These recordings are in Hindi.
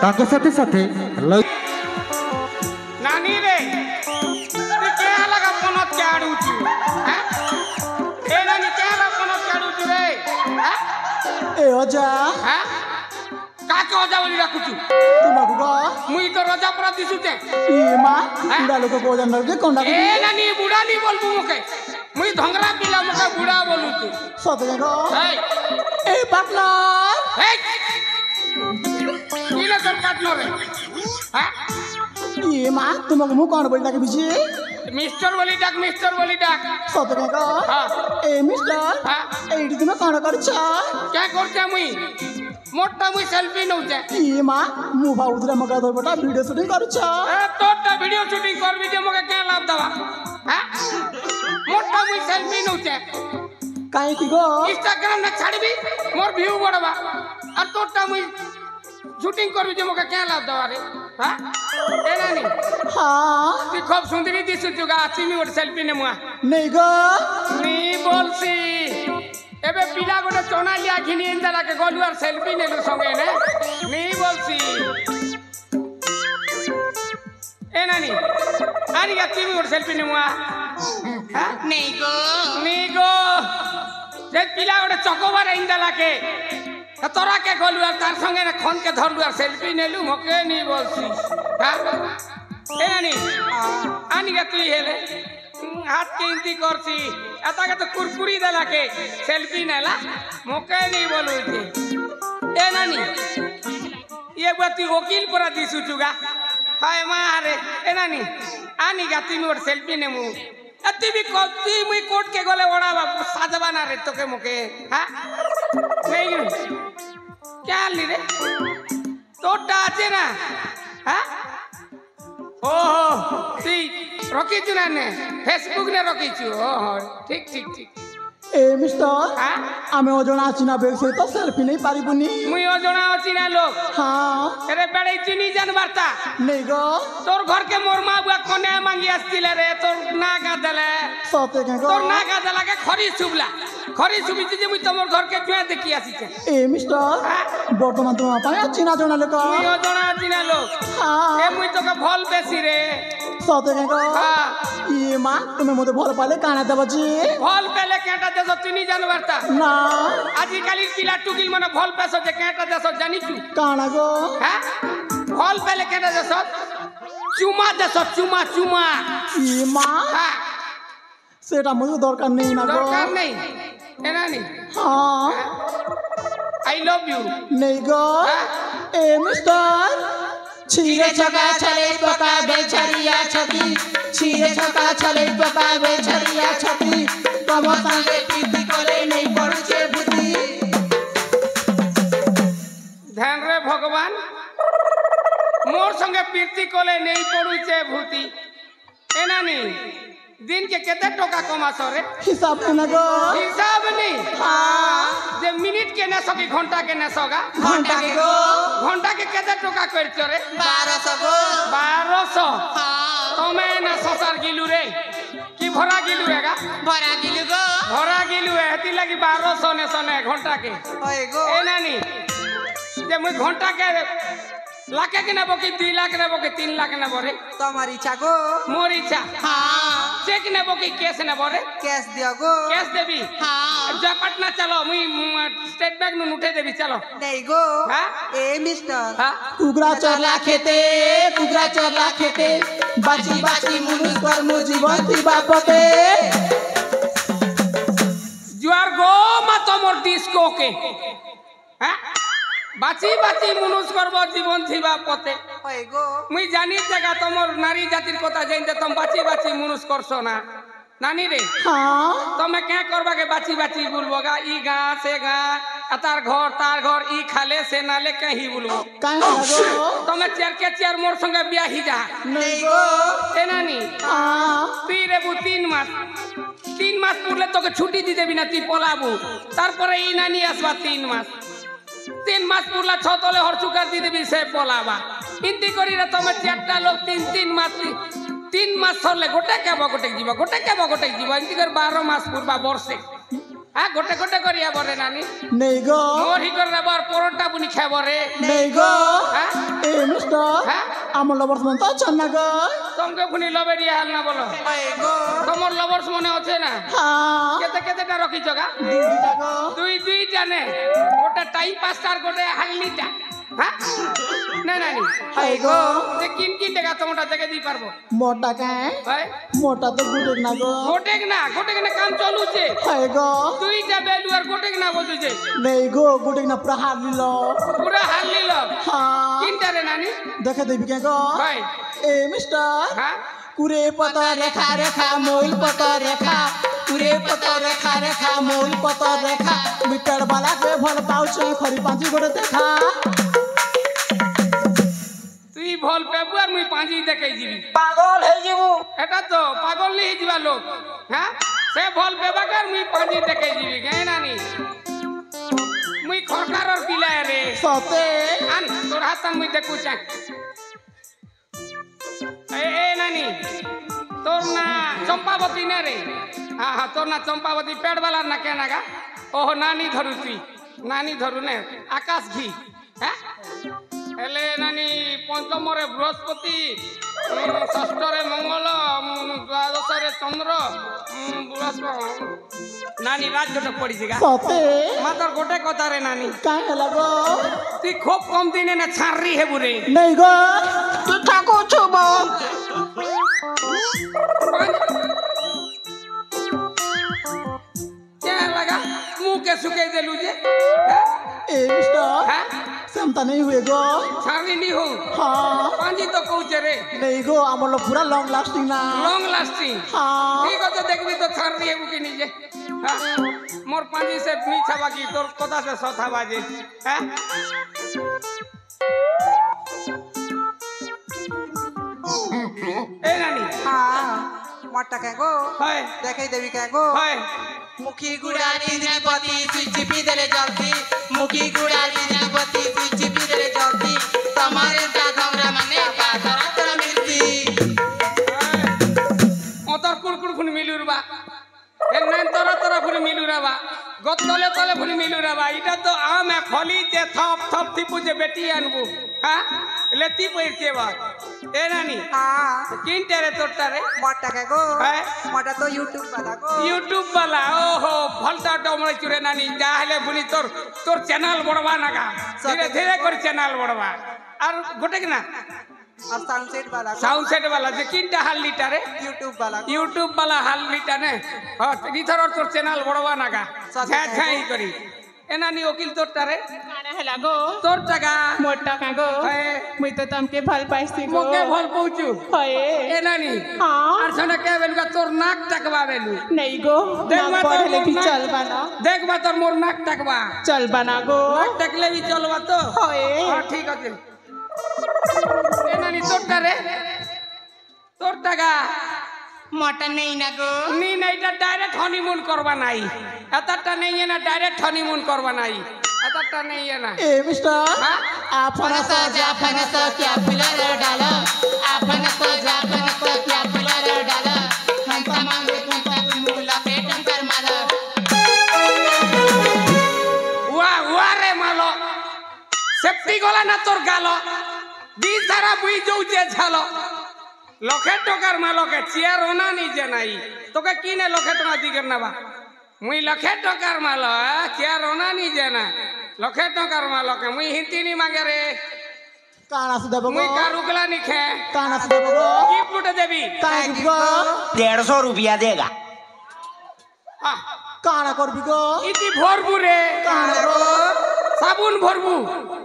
ताको साथे साथे नानी रे तू क्या लगा पनत के आडुचु हैं ए नानी क्या लगा पनत के आडुचु रे हैं ए अजा हैं काके अजा बोली राखुचु तुमको गा मुई तो रजा पूरा दिसुते ये मां बुढ़ा लोग को अजा नरके कोंडा ए नानी बुढ़ा नहीं बोलबू मके मुई धंगरा पिला मके बुढ़ा बोलू तू सते गो हे ए पार्टनर हे किला कर पार्टनर रे हैं ये मां तुमको मुंह कौन बोलता के बीचे मिस्टर बोली डाक सते गो हां ए मिस्टर हां एडी तुम कौन करछा क्या करते मुई मोटा मुई सेल्फी नउते ये मां मुंह भाउदरा मगा धर बेटा वीडियो शूटिंग करछा ए तोटा वीडियो शूटिंग करबी जे मके के लाभ दवा हैं मोटा मुई सेल्फी नउते काहे की गो इंस्टाग्राम ने छाड़बी मोर व्यू बढ़वा और तोटा मुई शूटिंग करबी जे मके के लाभ दवा रे हां ए नानी हां तू खूब सुंदरी दिसु जुगा आछी मोर सेल्फी ने मुआ नहीं गो नी बोलसी एबे पिला गोटे चना लिया घिनी इंदला के गोलुआर सेल्फी नेलु संगे ने नी बोलसी ए नानी आनी गति मोर सेल्फी ने मुआ नहीं गो जे पिला गोटे चकोबार इंदला के तोरा के गोलुआर तार संगे ने खन के धरलुआर सेल्फी नेलु मके नी बोलसी हां ए नानी आनी गति हेले हाथ के इंती करसी आता के तो कुरकुरी देला के सेल्फी नेला मोके नहीं बोलू थी ए नानी ये बाती वकील परा दिसु चुगा हाय मारे ए नानी आनी गाती मोर सेल्फी ने मु अति भी कोती मुई कोर्ट के गले ओडा साजबा ना रे तो के मोके हां नहीं क्या ली रे तोटा आछे ना हां ओहो ती रखी छु ना ने फेसबुक ने रखी छु ओहो ठीक ए मिस्टर हां आमे ओजना चिना बेग से तो सेल्फी नहीं पारी बुनी मुई ओजना चिना लोग हां अरे बड़े चिनी जन बार्ता नहीं गो तोर घर के मोर मां बुआ कोने मांगी आस्तिले रे तोर ना गा देले सते के गो तोर ना गा देला के खरी सुबला खरी सुबी जे मुई तमोर घर के जुए देखि आसी के ए मिस्टर वर्तमान तुम पाए चिना जना लोग मुई ओजना चिना लोग हां ए मुई तो के भल बेसी रे सते के गो हां ये मां तुम्हें मोते भल पाले काना देबो जी भल पेले केटा देसो चिनी जन बार्ता ना आजि काली पिला टुकिल मने भल पेसो जे केटा देसो जानि छु काना गो हां भल पेले केटा देसो चुमा देसो चुमा ये मां हां सेटा मुझे दरकार नहीं ना गो दरकार नहीं ए नानी हां आई लव यू नहीं गो ए मिस्टर छिरे छका छले पका बेचरिया छती छिरे छका छले पका बेचरिया छती तम संगे प्रीति करे नहीं पड़छे भूति ध्यान रे भगवान मोर संगे प्रीति कोले नहीं पड़ुचे भूति ए नानी दिन के केते टका कमासो रे हिसाब न गो हिसाब नहीं हां जे मिनट के न सकी घंटा के न सगा घंटा के गो घंटा के केते टका करछो रे 1200 गो 1200 हां तमे न ससार गिलु रे की भरा गिलु हेगा भरा गिलु गो भरा गिलु है हती लगी 1200 ने सने घंटा के ओए गो ए नानी जे मुई घंटा के लाख के नेबो कि 2 लाख नेबो कि 3 लाख नेबो रे तुम्हारी इच्छा गो मोर इच्छा हां चेक नेबो कि कैश नेबो रे कैश दियो गो कैश देबी हां जा पटना चलो मुई स्टेट बैंक नु उठे देबी चलो नहीं गो हां ए मिस्टर हां कुगरा चरला खेते बाची बाची मुनुस पर मु जीवन थी बापते जुआर गो मा तो मोर डिस्को के हां बाची बाची मुनुस करबो जीवन थीबा पते ओए गो मुई जानी जगह तमोर नारी जातिर कोता जइते तुम बाची बाची मुनुस करसो ना नानी रे हां तमे क्या करबा के बाची बाची बोलबोगा ई गा से गा तार घर ई खाले से नाले कहीं बोलबो काहे लगो तमे चार के चार मोर संगे ब्याही जा नहीं गो ए नानी हां तीरे बु 3 मास पुरले तो के छुट्टी दी देबी ना ती पलाबू तार परे ई नानी आसबा 3 मास पुरला छतले हरचुकार दी देबी से पलाबा इंती करी रे तमे चारटा लोग 3 मास सरले गोटे के बगटे जीवा इंती कर 12 मास पुरबा वर्षे হ্যাঁ গোটে গোটে করিয়া বরে নানি নেই গো মোর হি করে বার পরোটা বুনি খাইব রে নেই গো হ্যাঁ এ মিস্টার হ্যাঁ আমার লবর্স মন তো আছেন না গো তোমাকে ফুনি লবেরিয়া হাল না বলো তোমার লবর্স মনে আছে না হ্যাঁ কেতে কেতেটা রখিছ গা দুইটা গো দুইটা নে গোটা টাইম পাস আর গোটে হাল্লিটা হ্যাঁ না নানি হাই গো যে কিন টাকা তোমরা থেকে দি পারবো মোটা কায় ভাই মোটা তো গুটেক না গো গোটেক না কাম চলুছে হাই গো দুইটা বেলু আর গোটেক না বলুছে নেই গো গুটেক না পুরা হার নিল পুরা হাল নিল হ্যাঁ কিনটা রে নানি দেখে দেবি কে গো ভাই এ মিস্টার হ্যাঁ কুরে পত রেখা রেখা মূল পত রেখা কুরে পত রেখা রেখা মূল পত রেখা মিটার বালা কে ভাল পাউছ খরি পাঁচি গোটে দেখা তুই ভাল পেবু আর মুই পাঁজি দেখাই দিবি পাগল হয়ে যাবো এটা তো পাগল নিয়ে যাবা লোক হ্যাঁ সে ভাল পেবাকে আর মুই পাঁজি দেখাই দিবি কে নানি মুই খরকারর পিলা রে সতে আন তোর হাত মুই দেখু চাক এ নানি তোর না চম্পাবতী না রে হ্যাঁ হ্যাঁ তোর না চম্পাবতী পেটবালার না কেনা গা ওহ নানি ধরু তুই নানি ধরু নে আকাশ ঘি হ্যাঁ হেলে নানি পঞ্চমরে বৃহস্পতি ষষ্ঠরে মঙ্গল দ্বাদশরে চন্দ্র নানি রাজ্যটা পড়িছে গা সতে মাতর গোটে কথা রে নানি কাই হেলা গো তুই খুব কম দিনে না ছাড়রি হেবু রে নেই গো তুই ঠাকু ছুব क्या लगा मुंह के सुखे देलू जे ए मिस्टर हैं समता नहीं हुए गो छाड़ी नहीं हो हाँ पांजी तो कहूचे रे नहीं गो आमलो पूरा लॉन्ग लास्टिंग ना लॉन्ग लास्टिंग हाँ ठीक है तो देखबी तो छाड़ी है बुकी नीचे हाँ मोर पांजी से नीचा बाकी तोर कोदा से सौथा बाजे हैं ए नानी हाँ मोटा क्या गो हाय देखाई देवी क्या गो हाय मुखी गुड़ा निद्रिपति सुचिपी देले जल्दी मुखी गुड़ा निद्रिपति सुचिपी देले जल्दी तुम्हारे दादरा माने दादरा तोरा मिलती ओतर कुड़ फुन मिलुर बा ए नैन तोरा फुन मिलुरा बा गतले तले फुन मिलुरा बा इटा तो आम है फली जे थप थिपु जे बेटी अनबु हां लेती पइरते बा ए नानी हाँ किन तेरे तोटा रे मोटा क्या गो है मोटा तो यूट्यूब वाला गो यूट्यूब वाला ओहो भलता डमळे चुरे नानी जाहले फुनी तोर चैनल बड़वा नागा धीरे धीरे कर चैनल बड़वा और गोटे के ना और साउंड सेट वाला जे किनटा हाल लीटा रे यूट्यूब वाला हाल लीटा ने हां इथर तोर चैनल बड़वा नागा छाई करी एनानी वकील तोरटा रे काना हेला गो तोर टाका मोटा का गो है मुई तो तमके भल पाइसी गो मोके भल पहुंचू होए एनानी हाँ और सने के बेलगा तोर नाक टकवा बेलू नहीं गो देख नाक बा बढ़ले भी तोर चल बना देख बा तोर मोर नाक टकवा चल बना गो नाक टकले भी चलवा तो होए हां ठीक है एनानी तोरटा रे तोर टाका मोटा नहीं ना गो नी नहीं डायरेक्ट हनीमून करवा नहीं एतटा नहीं है ना डायरेक्ट हनीमून करवा नहीं एतटा नहीं है ना ए मिस्टर हाँ? आपन तो जाफन तो क्या पिलर डाला आपन तो जाफन तो क्या पिलर डाला हम तमाम मुला पेटन कर माला वाह रे मालो सेफ्टी गला ना तोर गालो दी सारा बुई जोजे झालो लखे टकार मालो के चेयर होना नहीं जनाई तो के किने लखे टका दी करना बा मुई लखे टकार मालो चेयर होना नहीं जना लखे टकार मालो के मुई हिंती नहीं मांगे रे काना से देबो मुई का रुकला नहीं खे काना से देबो गिफ्ट देबी काना गो 150 रुपया देगा हां काना करबी गो इति भरबू रे काना गो साबुन भरबू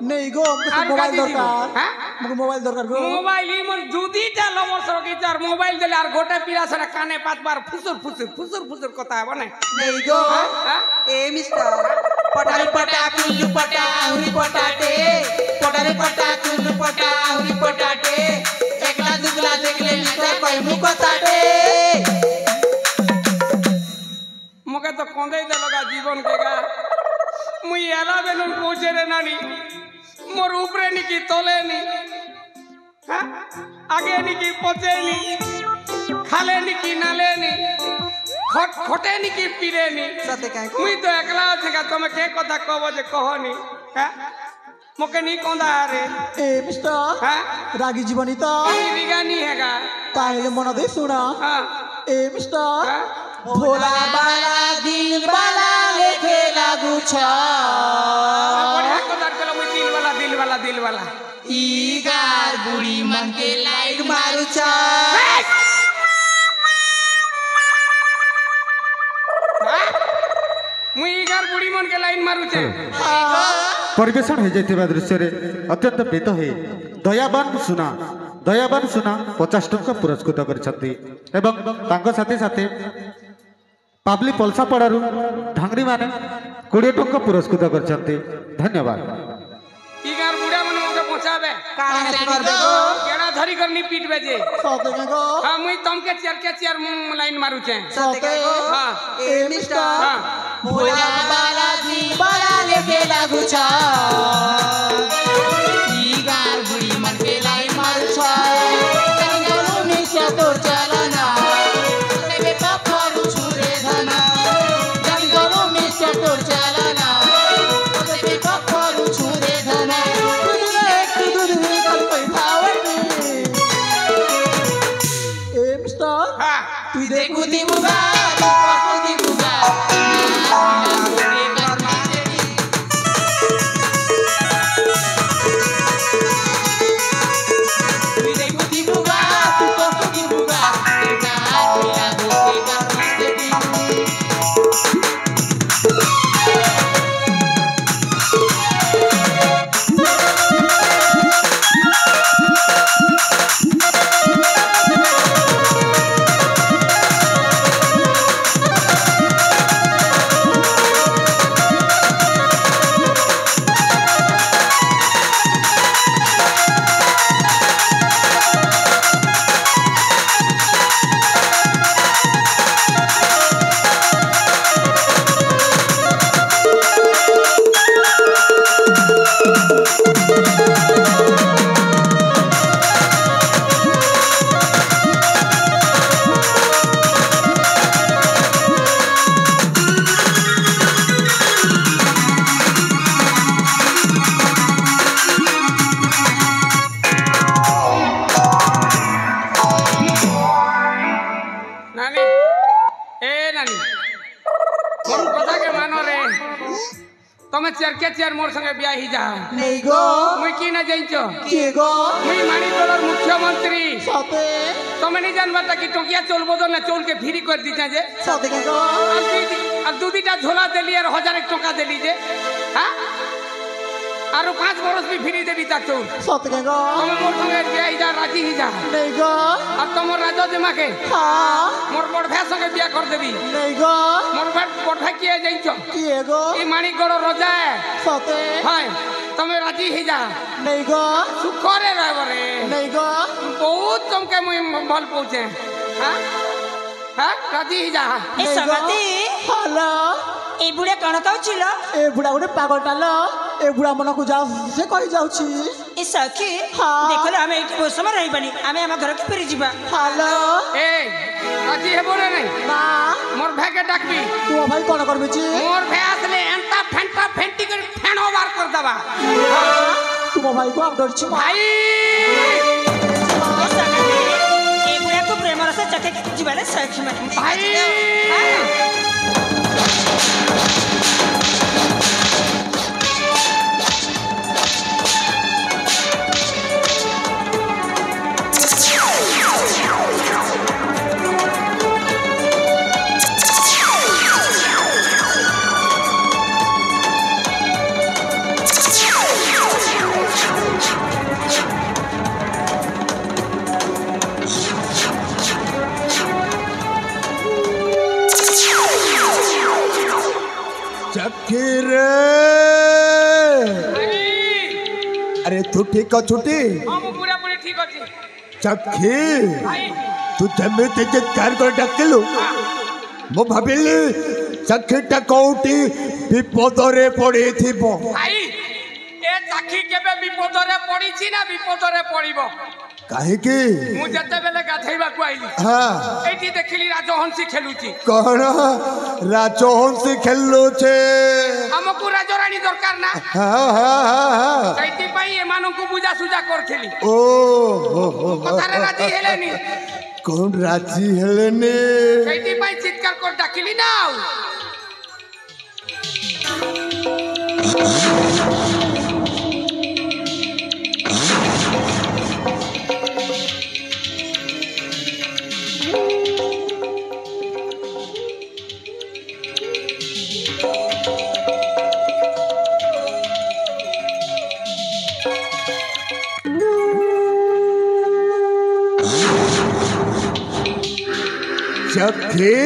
नहीं गो मुझे আর मोबाइल কাটি দিব दरकार হ্যাঁ मुझे मोबाइल दरकार गो मोबाइल इमन दुदीटा लवर सरकी तार मोबाइल देले আর গোটা পিলা সরে কানে পাঁচবার ফুসুর কথা হবে না नहीं गो হ্যাঁ ए मिस्टर पटारी पटा कुल्लू पटा आउरी पटाटे पटारी पटा कुल्लू पटा आउरी पटाटे एकला दुगला देखले ना कोई मुको ताटे मके तो कंदे दे लगा जीवन के गा मुई एला बेलन पहुंचे रे नानी मोर ऊपरे नी की तले नी हां आगे नी की पचे नी खाले नी की नाले नी खटेनी कि पीरेनी सते काहे को मुई तो एकला छे का तुम के कथा कहब जे कहनी हां मोके नी कोंदा रे ए मिस्टर हां रागी जीवनी तो रिगानी हैगा ताइले मन दे सुना हां ए मिस्टर हां भोला बाला दिल बाला लेखे लागू छ बढ़िया कथा कहलो मुई दिल वाला ई गार बुढ़ी मन के लाइट मारू छ मुई गार बुढ़ी मन के लाइन मारू छे परिवेशन हो जाइथिबा दृश्य रे अत्यंत प्रीत हे दयावान सुना 50 टंका पुरस्कृत करछथि एवं तांको साथे साथे पाबली पलसा पड़ारू ढांगरी माने 20 टंका पुरस्कृत करछथि धन्यवाद ई गार बुढ़ा मन मोके पहुंचाबे काहे से करबे गो केड़ा धरी करनी पीट बेजे सते को हां मुई तुमके चेयर लाइन मारू छे सते काहे को हां ए मिस्टर हां भोला बाला दिल बाला लेके लागू छ ई गार बुढ़ी मन के लाइन मारू छ जंगलो में से तोर चलना तेरे पखरू छुरे धना जंगलो में से तोर चलना तेरे पखरू छुरे धना दूध कल कोई भावनी ए मिस्टर हां तू देखू दिमुगा तू दिमुगा तमे चेयर मोर संगे ब्याह ही जा नहीं गो मुई की ना जाइछो के गो मुई माणिकगढ़र मुख्यमंत्री सते तमे नहीं जानबाटा कि टोकिया चोल बदल ना चोल के फ्री कर दीजा जे सते को और दूधीटा झोला देली और 1000 टका देली जे हां और 5 बरस भी फ्री देबी ता चोल सते को तमे मोर संगे ब्याह ही जा राजी ही जा नहीं गो अब तमोर राजो जमा के हां मोर बड़ भै संगे ब्याह कर देबी नहीं गो मोर बड़ भै किए जाइछो के गो ई माणिकगढ़ रोजा है सते हां तमे राजी ही जा नहीं गो सुखरे रहबरे नहीं गो बहुत तुमके मुई भल पहुंचे हां हां राजी ही जा ए समती हेलो ए बुढ़े कण कहउछिल ए बुढ़ा गोटे पागलटा लो ए बुढ़ा मन को जाओ से कहि जाउछि ए सखी हाँ। देखलो हमें एठी बहुत समय रही बनी हमें हम घर के फेरी जीवा हेलो ए राजी हेबो रे नहीं ना मोर भै के डाकबी तू भाई कोन करबे छी मोर भै असले एंता फेंटा फेंटी कर फेणो बार कर दबा तू भाई को आप डर छी भाई ए समती ए बुढ़ा को प्रेम रस चके जीवाले सखी मन भाई अरे तू ठीक हो छुट्टी हम पूरा पूरी ठीक अछि चखी भाई तू जमीते चित्कार कर डाकिलु मो भाबिली चखीटा कोउटी विपदरे पड़ी थिबो भाई ए चाखी केबे विपदरे पड़ी छी ना विपदरे पड़िबो काहे की मु जते बेले गाधैबा को आइली हाँ एठी देखिली राजहंसी खेलुची कौन राजहंसी खेलु छे हमकु राजरानी दरकार ना हाँ हाँ हाँ सैती पाई एमानकु बुझा सुजा करथिली ओ कथारे राजी हेलेनी कौन राजी हेलेनी सैती पाई चित्कार कर डाकिली ना सखी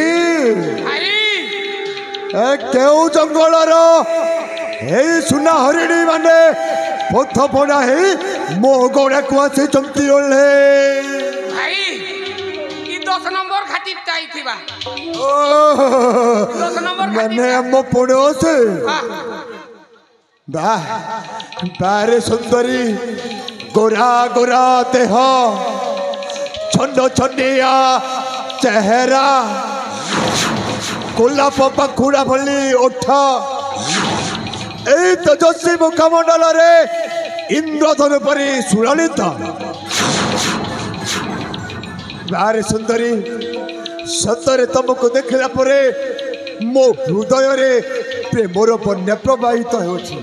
भाई केउ जंगलर हे सुना हरिणी माने पथ पड़ा हे मो गोड़ा को आसे चमती ओले भाई ई 10 नंबर खातिर ताई थिबा ओ 10 नंबर माने हम पड़ोस हां बा बारे सुंदरी गोरा गोरा देह छंड छंडिया चेहरा गोलाप पाखुड़ा भली ओठ এই তেজস্বী মুখমণ্ডলরে ইন্দ্রধনু পরি সুললিত বারে সুন্দরী সতরে তমকু দেখিলা পরে মো হৃদয়রে প্রেমর বন্যা প্রবাহিত ହେଉଛି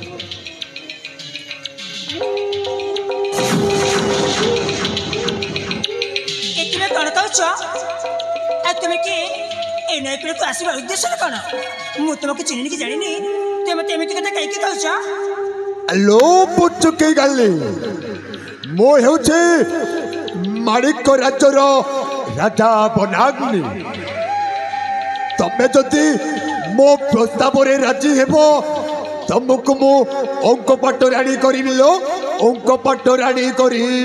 ତୁମେ କ'ଣ କହୁଛ ଆଉ ତୁମେ କି এই নয়কুলକୁ ଆସିବା ଉଦ୍ଦେଶ୍ୟ କ'ଣ ମୁଁ ତୁମକୁ ଚିହ୍ନିନି କି ଜାଣିନି ତୁମେ ମତେ ଏମିତି କଥା କାହିଁକି କହୁଛ लो पुचुकी गली मो हेउछे माणिक राज्यर राजा बनाग्नि तमे जदि मो प्रस्ताव रे राजी हेबो तुमको मो अंक पटराणी करिबि लो अंक पटराणी करिबि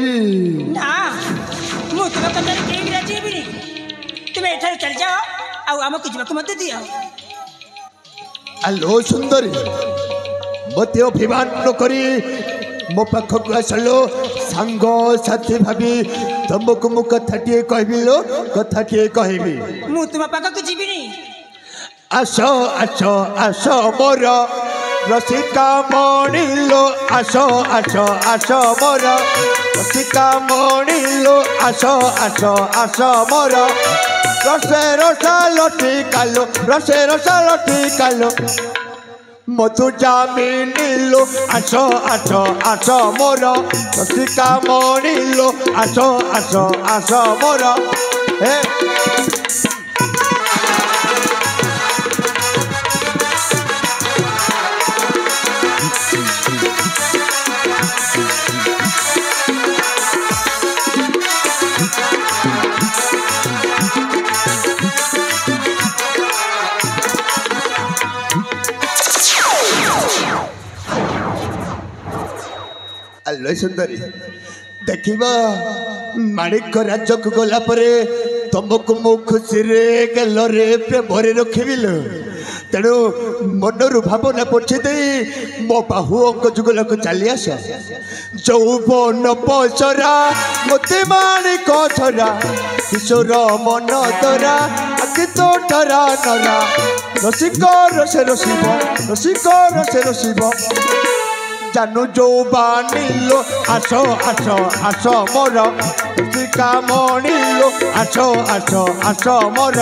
ନା ମୁଁ ତୁମ କଥାରେ କେହି ରାଜି ହେବିନି ତୁମେ ଏଠାରୁ ଚାଲିଯାଅ ଆଉ ଆମକୁ ଯିବାକୁ ମୋତେ ଦିଅ आलो सुंदरी मत अभिमान न करी मो पाखक आसलो सांग साथी भाभी तुमको मु कथाटिए कहबि लो कथाटिए कहबि ମୁଁ ତୁମ ପାଖକୁ ଯିବିନି आस आस आस मोर रसिका मणिलो आस आस आस मोर रसिका मणिलो आस आस आस मोर रसे रसा लटी कालो रसे रसा लटी कालो मधु जामिनीलो आस आस आस मोर रसिका मणिलो आस आस आस मोर हे आलो सुंदरी देखिबा माणिक राज्य को गला परे तुमको मो खुशी रे गलरे प्रेमरे रखिबिल तेणु मनरु भावना पछे दे मो बाहु अंक जुगल को चली आस जौवन पचरा मते माणिक छरा किशोर मन तोरा अति तो ठरा नरा रसिक रसे रसिब रसिक रसे रसिब जानू जो बानीलो आस आस आस मोर रसिका मणिलो आस आस आस मोर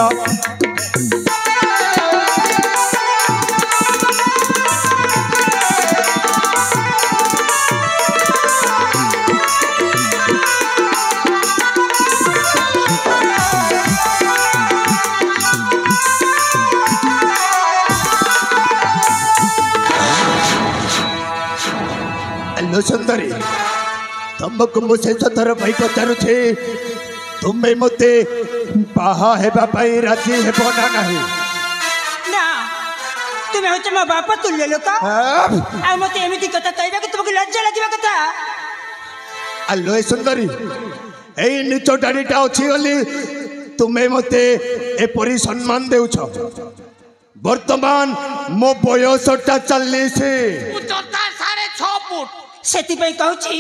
आलो सुंदरी तुमको मु शेष थर भाई पचारुछे तुम्हें मते बाहा हेबा पाई राजी हेबो ना नाही ନା ତୁମେ ହଉଛ ମୋ ବାପ ତୁଲ୍ୟ ଲୋକ ଆଉ ମତେ ଏମିତି କଥା କହିବାକୁ ତୁମକୁ ଲଜ୍ଜା ଲାଗିବା କଥା आलो ए सुंदरी एई निच डाड़ीटा अछि गली तुम्हें मते एपरी सम्मान देउछ वर्तमान मो बयसटा 40 उच्चता 6.5 फुट ସେଥିପାଇଁ କହୁଛି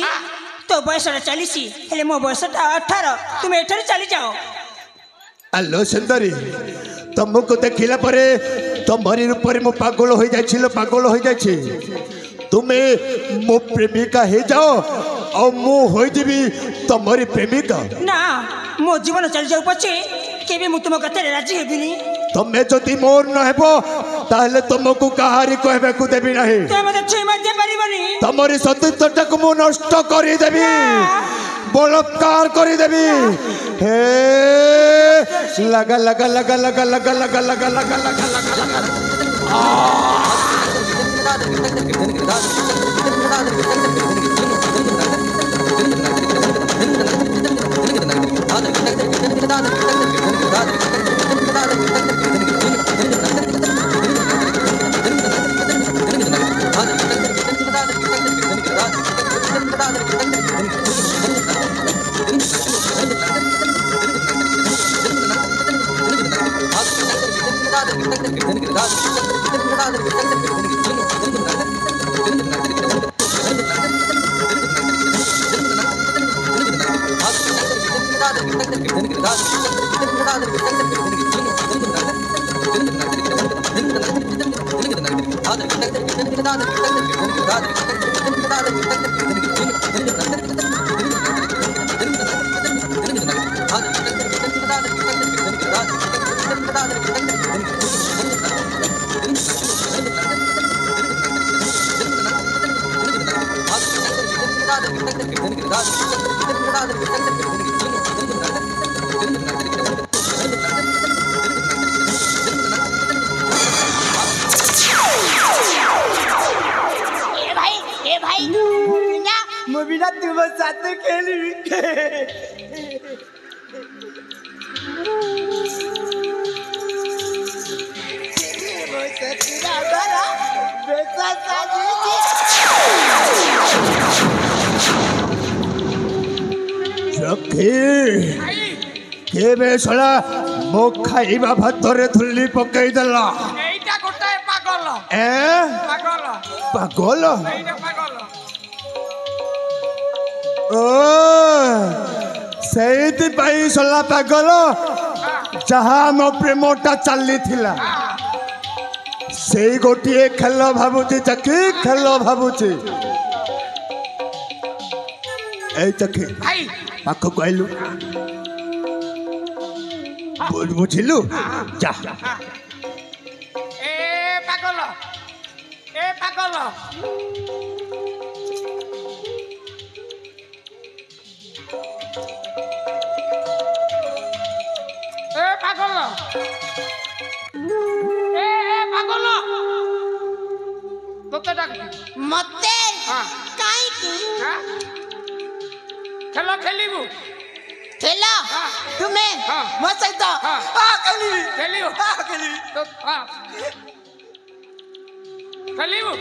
तो बयस 40 हेले मो बयस 18 तुम एठारे चली जाओ। आलो सुंदरी तुमको देखिला परे तुम्हारी रूप मो पागल हो जाइछिलो पागल हो जाइछि तुम्हें मो प्रेमिका हे जाओ और मु हो जीवी तुम्हारी प्रेमिका ना मो जीवन चल जाऊ पछे केबे मु तुम कते राजी हेबिनी। तुम्हें जदि मोर न हेबो ताहले तुमको कहारी कहबे को देबी नाही ते मते छे मते परिबनी तुम्हारी सतीत्वटा को मु नष्ट करी देबी बलात्कार करी देबी हे लगा लगा लगा लगा लगा लगा लगा लगा लगा लगा बेसला मो खाइबा भातरे थुल्ली पकई देला एइटा गोटाए पागल पागल पागल एइटा पागल ओ सेति पाई सला पागल जहाँ मो प्रेमटा चली थिला से गोटिए खेल भाबुची चकी खेल भाबुची ए चकी भाई पाख कहलु बुझिलु जा ए पागल ए पागल ए पागल ए पागल তোতে ডাকবি मते हां काई की हां খেলা খেলিবু खेला हाँ। तुम्हें हाँ। मत सहित हाँ। खेली খেলিবু खेली তো हां খেলিবু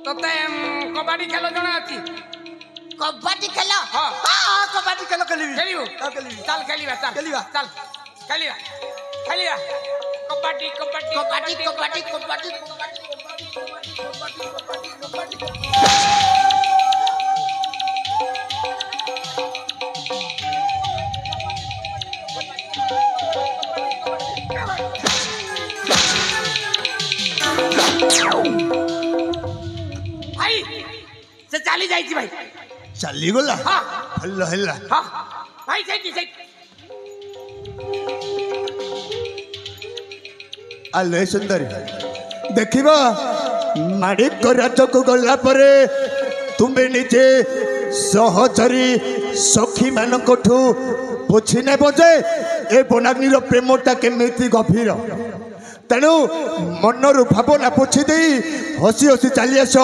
তোতে কবাডি খেলা জনা আছে कबड्डी खेला हाँ। हाँ कबड्डी खेलो खेली খেলিবু खेली चल খেলিবা चल খেলিবা। चल খেলিবা খেলিবা কবাডি কবাডি कबड्डी कबड्डी कबड्डी भाई से चली जाई भाई चली गला हाँ हल्ला हल्ला हाँ भाई सही सही आले सुंदरी देखिबा माणिक राज को गला परे तुम्हें निजे सहचरी सखी मानकठू बुझी नेब जे ए बनाग्निर प्रेमटा केमिति गभीर तेणु मनरु भावना पोछि दे हसी हसी चली आस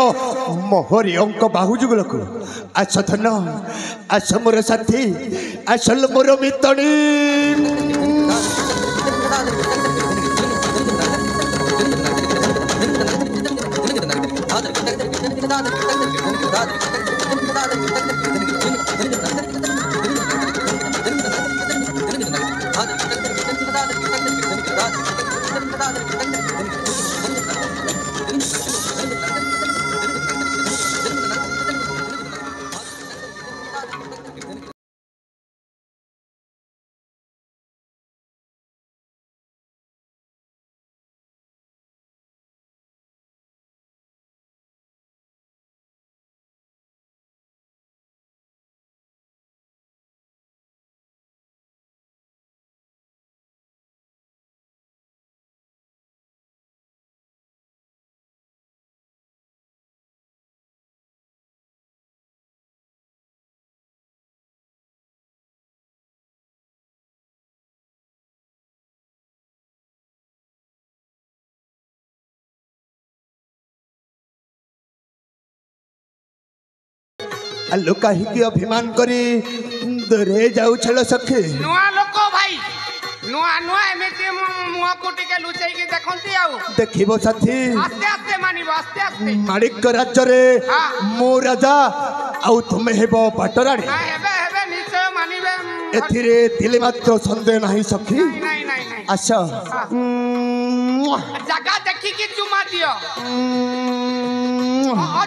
मोहरी अंक बाहुजुगल को आस धन आस मोर साथी आसल मोर मितणी ଆଲୋ କାହିଁକି ଅଭିମାନ କରି ଦୂରେ ଯାଉଛଳ ସଖୀ ନୂଆ ଲୋକ ଭାଇ ନୂଆ ନୂଆ ଏମିତି ମୁହଁକୁ ଟିକେ ଲୁଚେଇକି ଦେଖନ୍ତି ଆଉ ଦେଖିବ ସାଥୀ ଆସ୍ତେ ଆସ୍ତେ ମାନିବ ଆସ୍ତେ ଆସ୍ତେ ମାଣିକ ରାଜ୍ୟରେ ମୁଁ ରାଜା ଆଉ ତୁମେ ହେବ ପାଟରାଣୀ ହେବେ ହେବେ ନିଶ୍ଚୟ ମାନିବେ ଏଥିରେ ତିଳେ ମାତ୍ର ସନ୍ଦେହ ନାହିଁ ସଖୀ ନାଇଁ ନାଇଁ ନାଇଁ ଆସ ଜାଗା ଦେଖିକି ଚୁମା ଦିଅ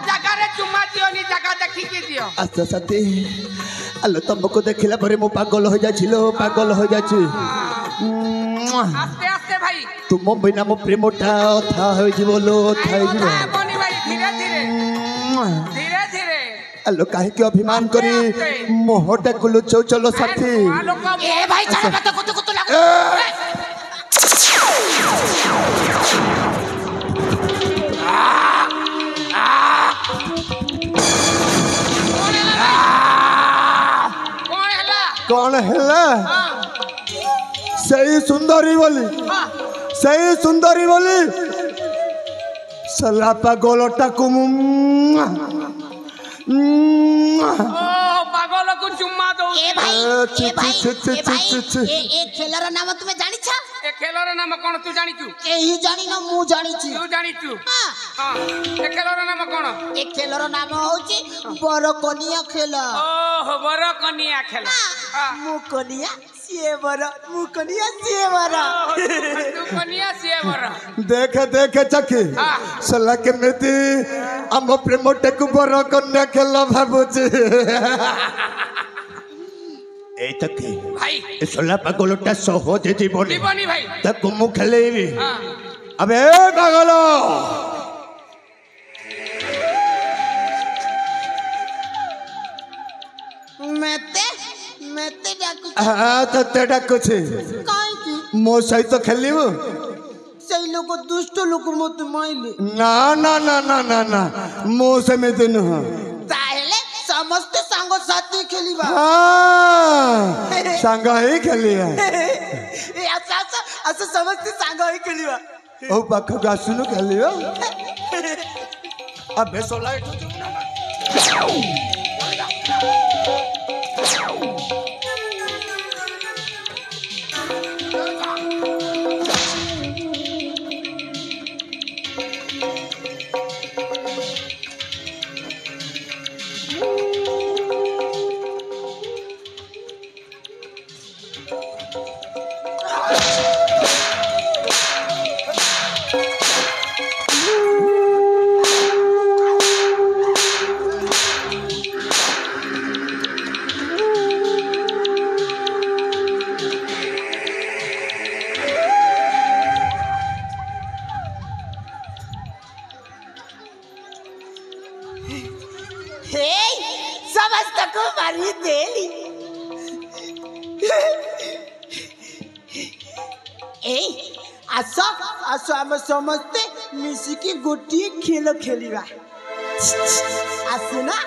ଜାଗାରେ ଚୁମା ଦିଅନି ଜାଗା ଦେଖିକି ଦିଅ ଆସ ସାଥୀ ଆଲୋ ତମକୁ ଦେଖିଲା ପରେ ମୁଁ ପାଗଳ ହୋଇଯାଇଛି ଲୋ ପାଗଳ ହୋଇଯାଇଛି ଆସ୍ତେ ଆସ୍ତେ ଭାଇ ତୁମ ବିନା ମୋ ପ୍ରେମଟା ଅଥା ହୋଇଯିବ ଲୋ ଅଥା ହୋଇଯିବ ହେବନି ଭାଇ ଧୀରେ ଧୀରେ ଧୀରେ ଧୀରେ ଆଲୋ କାହିଁକି ଅଭିମାନ କରି ମୋହଟାକୁ ଲୁଚଉଛ ଲୋ ସାଥୀ ଏ ଭାଇ ଚାଲ ମତେ କୁତୁ କୁତୁ ଲାଗୁ କଣ ହେଲା ସେଇ ସୁନ୍ଦରୀ ବୋଲି ସଲା ପାଗଳଟାକୁ ପାଗଲକୁ ଚୁମ୍ମା ଦଉ ଏ ଖେଳର ନାମ ତୁମେ ଜାଣିଛ ଏ ଖେଳର ନାମ କଣ ତୁ ଜାଣିଛୁ କେହି ଜାଣିନ ମୁଁ ଜାଣିଛି ତୁ ଜାଣିଛୁ ଏ ଖେଳର ନାମ କଣ ଏ ଖେଳର ନାମ ହଉଛି ବରକନିଆ ଖେଳ ଓହୋ ବରକନିଆ ଖେଳ ମୁଁ କନିଆ ସିଏ ବର ମୁଁ କନିଆ ସିଏ ବର ତୁ କନିଆ ସିଏ ବର ଦେଖେ ଦେଖେ ଚାକି ସଲା କେମିତି ଆମ ପ୍ରେମଟାକୁ ବର କନ୍ୟା ଖେଳ ଭାବୁଛି এই তাকে ভাই এ সোলা পাগলটা সহজে জীবনে জীবনী ভাই তাকে মু খেলেইবি আবে এ পাগল মেতে মেতে ডাকু তোতে ডাকুছি কাইকি ମୋ ସହିତ ଖେଳିବୁ সেই লোক দুষ্ট লোক মতে মাইলে ନା ନା ନା ନା ନା ନା ମୁଁ ସେମିତି ନୁହଁ তাহলে সমস্ত সাঙ্গ সাথী খেলিবা ସାଙ୍ଗ ହେଇ ଖେଳିବା ଏ ଆସ ଆସ ଆସ ସମସ୍ତେ ସାଙ୍ଗ ହେଇ ଖେଳିବା ହଉ ପାଖକୁ ଆସୁନୁ ଖେଳିବା ଆବେ ସୋଲା ଏଠୁ ଯିବୁ ନା ସମସ୍ତଙ୍କୁ ମାରି ଦେଲି ଏଇ ଆସ ଆସ ଆମେ ସମସ୍ତେ ମିଶିକି ଗୋଟିଏ ଖେଳ ଖେଳିବା ଆସୁନା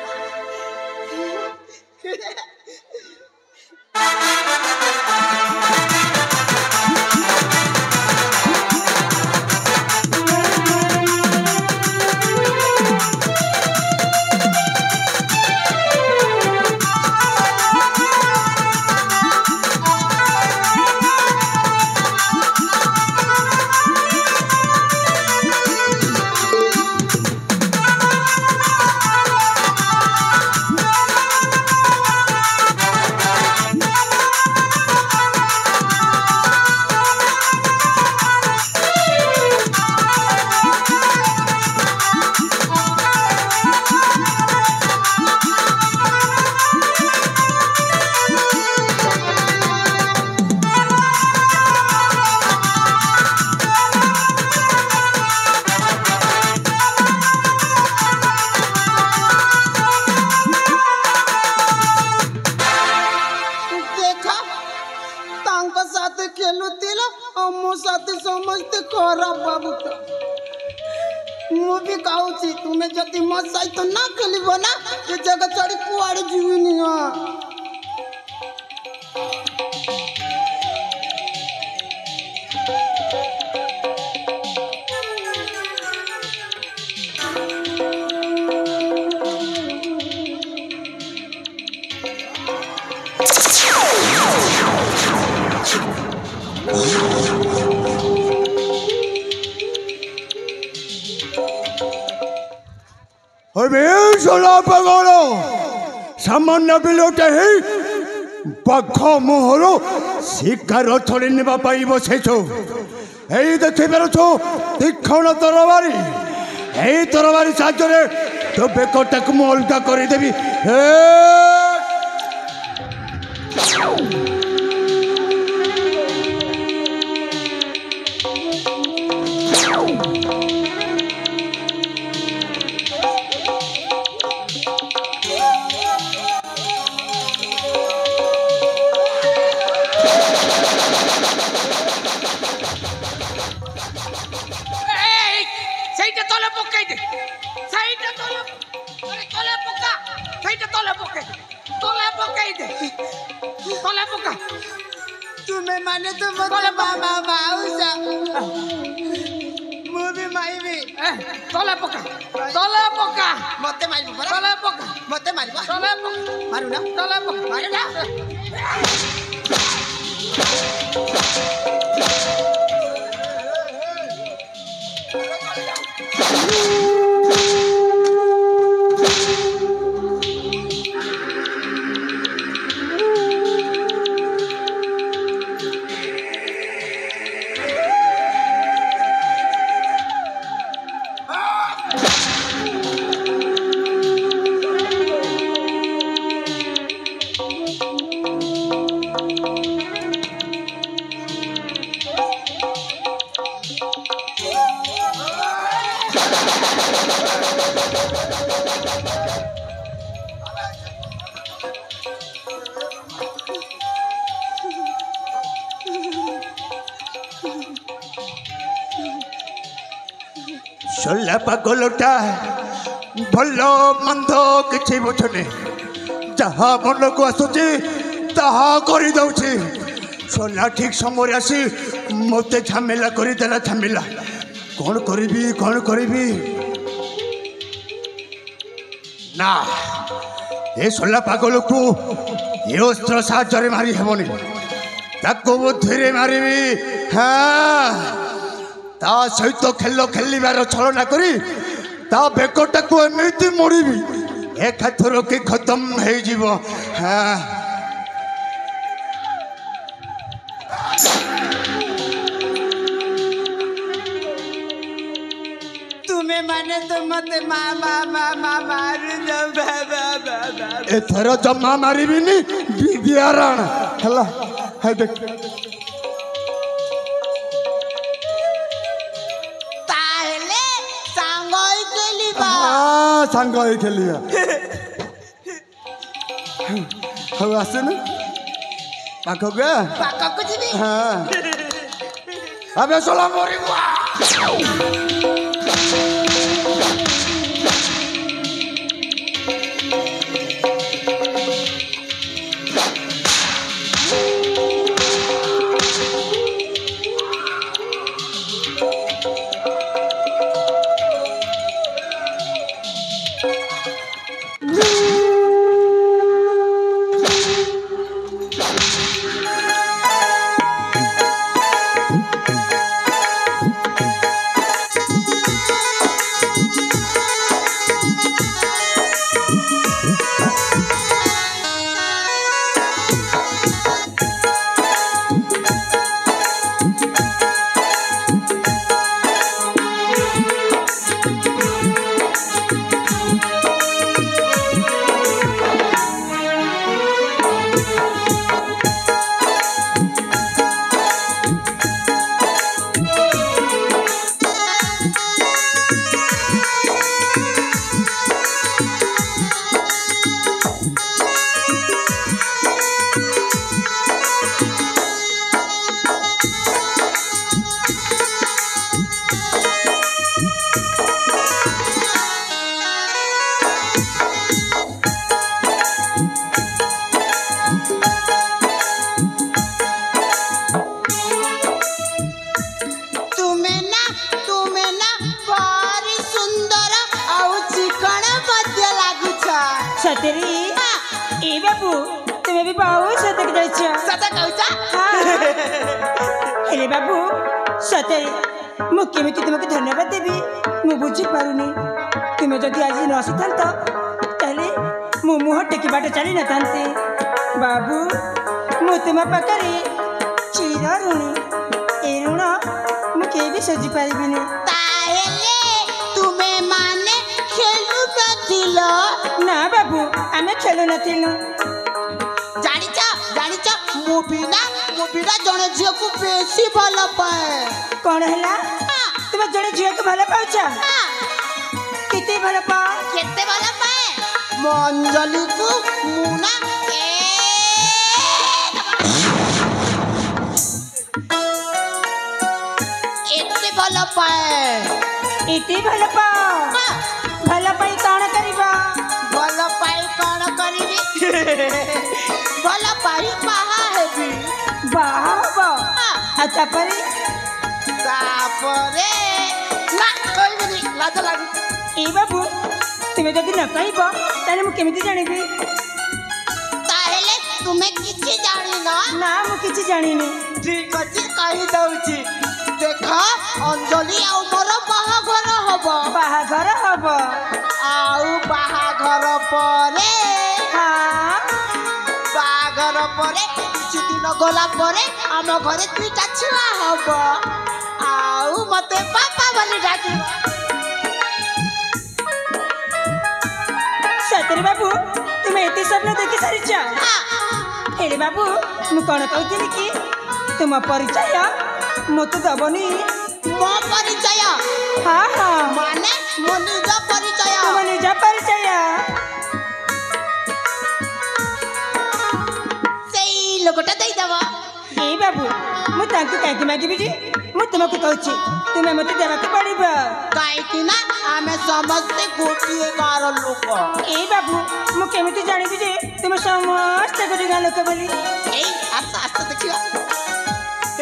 ମୁଁ ବି କହୁଛି ତୁମେ ଯଦି ମୋ ସହିତ ନ ଖେଳିବ ନା ଏ ଜାଗା ଛାଡ଼ି କୁଆଡ଼େ ଯିବିନି सोला पगड़ सामान्य बिलोटे ही पाख मुहर शिकार छड़ी ना बसैछ यही देखी पारछ तीक्षण तरबारी यही तरबारी साहाଯ୍य तो बेकटा को मुझे अलगा करदेवी तुम्हें माने तो मत मामा माउसा मुझे माइबी तले पका मते मारिबो परा तले पका मते मारिबो तले पका मारू ना तले पका मारू ना सोला पागलटा भल मंद किसी बुझुनि जहा मन को आसुची ताहा कर दउची सोला ठीक समय आसी मते झमेला करदेला झमेला कौन करी ना ये सोला पागल को ये अस्त्र साहाଯ୍य मारी हेबनी ताको बुद्धि मारि हाँ ता सहित खेल खेलिबार छलना करी ता बेकटा को एमती मोड़बी एक थर कि खत्म हो जीव हाँ तुम्हें माने तो मते मामा मारू दो एथर जमा मारिबिनी विद्याराण हला है देख सांग खेलिया हाँ आसे ना पाख गया हाँ अबे सोला मोरी सतरी ए बाबू तुम्हें भी बहुत सतक जाइछ सदा कहूचा सତରେ ମୁଁ କେମିତି ତୁମକୁ ଧନ୍ୟବାଦ ଦେବି ମୁଁ ବୁଝିପାରୁନି। ତୁମେ ଯଦି ଆଜି ନ ଆସିଥାନ୍ତ ତାହେଲେ ମୁଁ ମୁହଁ ଟେକି ବାଟ ଚାଲି ନଥାନ୍ତି। ବାବୁ ମୁଁ ତୁମ ପାଖରେ ଚିର ଋଣୀ। ଏ ଋଣ ମୁଁ କେବେ ବି ଶୁଝି ପାରିବିନି। ତାହେଲେ ତୁମେ ମାନେ ଖେଳୁ ନଥିଲ? ନା ବାବୁ ଆମେ ଖେଳୁ ନଥିଲୁ। ଜାଣିଛ ଜାଣିଛ ମୁଁ ବିନା ଜଣେ ଝିଅକୁ ବେଶୀ ଭଲ ପାଏ। କ'ଣ ହେଲା? ତୁମେ ଜଣେ ଝିଅକୁ ଭଲ ପାଉଛ? କେତେ ଭଲ ପାଅ? କେତେ ଭଲ ପାଏ? ମୋ ଅଞ୍ଜଲିକୁ ମୁଁ ନା ଏତେ ଭଲ ପାଏ। ଏତେ ଭଲ ପାଅ? ଭଲ ପାଇ କ'ଣ କରିବ? ଭଲ ପାଇ କ'ଣ କରିବି? ଭଲ ପାଇ ବାହା ହେବି। ବାହା ହବ? ଆଉ ତାପରେ? ତାପରେ ନା କହିବିନି, ଲାଜ ଲାଗୁଛି। ଏ ବାବୁ ତୁମେ ଯଦି ନ କହିବ ତାହେଲେ ମୁଁ କେମିତି ଜାଣିବି? ତାହେଲେ ତୁମେ କିଛି ଜାଣିନ? ନା ମୁଁ କିଛି ଜାଣିନି। ଠିକ ଅଛି କହିଦଉଛି। ଦେଖ ଅଞ୍ଜଲି ଆଉ ମୋର ବାହାଘର ହବ। ବାହାଘର ହବ? ଆଉ ବାହାଘର ପରେ ବାହାଘର ପରେ କିଛି ଦିନ ଗଲା ପରେ ଆମ ଘରେ 2ଟା ଛୁଆ ହବ। ଆଉ ମତେ ବାପା ବୋଲି ଡାକିବ। ସତରେ ବାବୁ ତୁମେ ଏତେ ସ୍ୱପ୍ନ ଦେଖି ସାରିଛ? ହେଲେ ବାବୁ ମୁଁ କ'ଣ କହୁଥିଲି କି ତୁମ ପରିଚୟ ମୋତେ ଦବନି? ମୋ ପରିଚୟ? ହଁ ହଁ ମାନେ ମୋ ନିଜ ପରିଚୟ? ତୁମ ନିଜ ପରିଚୟ। ସେଇ ଲୋକଟା ଦେଇଦବ। ଏଇ ବାବୁ ମୁଁ ତାଙ୍କୁ କାହିଁକି ମାଗିବି ଯେ? ମୁଁ ତୁମକୁ କହୁଛି ତୁମେ ମୋତେ ଦେବାକୁ ପଡ଼ିବ। କାହିଁକି ନା ଆମେ ସମସ୍ତେ ଗୋଟିଏ ଗାଁର ଲୋକ। ଏଇ ବାବୁ ମୁଁ କେମିତି ଜାଣିବି ଯେ ତୁମେ ସମସ୍ତେ ଗୋଟେ ଗାଁ ଲୋକ ବୋଲି? ଏଇ ଆସ ଆସ ଦେଖିବା।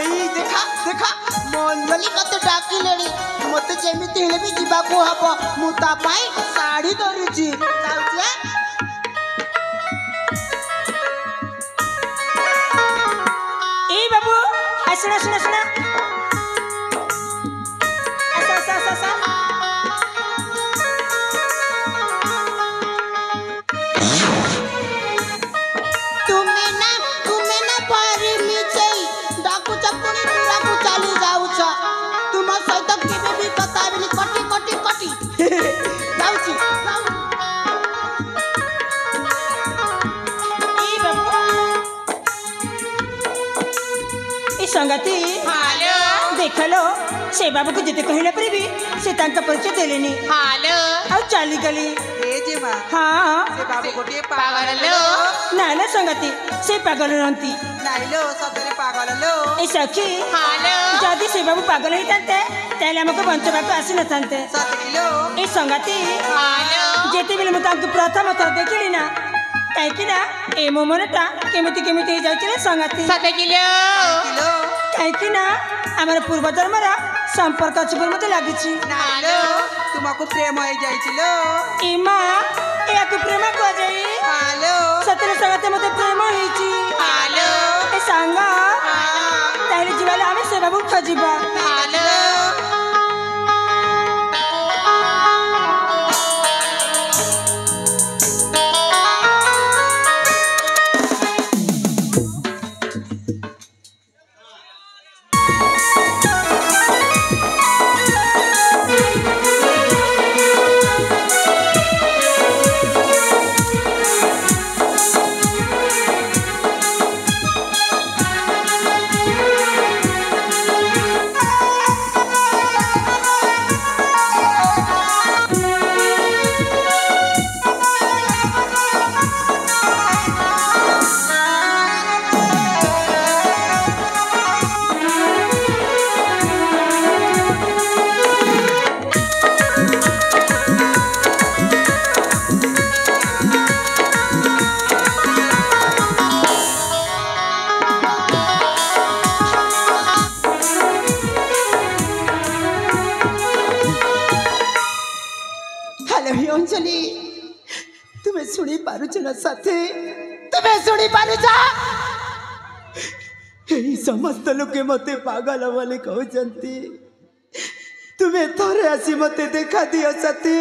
ଏଇ ଦେଖା ଦେଖା ମୋ ଅଞ୍ଜଲି ମତେ ଡାକିଲେଣି। ମତେ ଯେମିତି ହେଲେ ବି ଯିବାକୁ ହବ। ମୁଁ ତା ପାଇଁ ଶାଢ଼ୀ ଧରିଛି। ଯାଉଛି। ଏଇ ବାବୁ ଶୁଣ ଶୁଣ ଶୁଣ ଆସ ଆସ ଆସ ଆସ। ତୁମେ ନା ପାରି ମିଶେଇ ଡାକୁଛ ପୁଣି ଦୂରକୁ ଚାଲି ଯାଉଛ। ତୁମ ସହିତ କେବେ ବି କଥା ହେବିନି। କଟି କଟି କଟି ଯାଉଛି। ଏଇ ବାବୁ ଏ ସଂଗାତି ଦେଖିଲ ସେ ବାବୁକୁ ଯେତେ କହିଲା ପରେ ବି ସେ ତାଙ୍କ ପରିଚୟ ଦେଲେନି। ଆଉ ଚାଲିଗଲି। ହଁ ନା ନା ସଂଗାତି ସେ ପାଗଳ ନୁହନ୍ତି। ଏ ସଖୀ ଯଦି ସେ ବାବୁ ପାଗଳ ହେଇଥାନ୍ତେ ତାହେଲେ ଆମକୁ ବଞ୍ଚବାକୁ ଆସିନଥାନ୍ତେ। ଏ ସଂଗାତି ଯେତେବେଳେ ମୁଁ ତାଙ୍କୁ ପ୍ରଥମ ଥର ଦେଖିଲି ନା କାହିଁକି ନା ଏ ମୋ ମନଟା କେମିତି ହେଇଯାଉଥିଲା ସଂଗାତି। କାହିଁକି ନା ଆମର ପୂର୍ବ ଜନ୍ମର ସମ୍ପର୍କ ଅଛି ବୋଲି ମୋତେ ଲାଗୁଛି। ତୁମକୁ ପ୍ରେମ ହେଇଯାଇছিল। ଏ ମା ଏହାକୁ ପ୍ରେମ କୁହାଯାଏ? ସତରେ ସଂଗାତି ମୋତେ ପ୍ରେମ ହେଇଛି। ଏ ସାଙ୍ଗ ତାହେଲେ ଯିବା ଆମେ ସେ ବାବୁ ଖୋଜିବା। ଅଞ୍ଜଲି ତୁମେ ଶୁଣି ପାରୁଛ ନା ସାଥୀ? ତୁମେ ଶୁଣି ପାରୁଛ? यही समस्त लोग मते पागल बोले कहते तुम्हें थरे आसी मते देखा दियो सती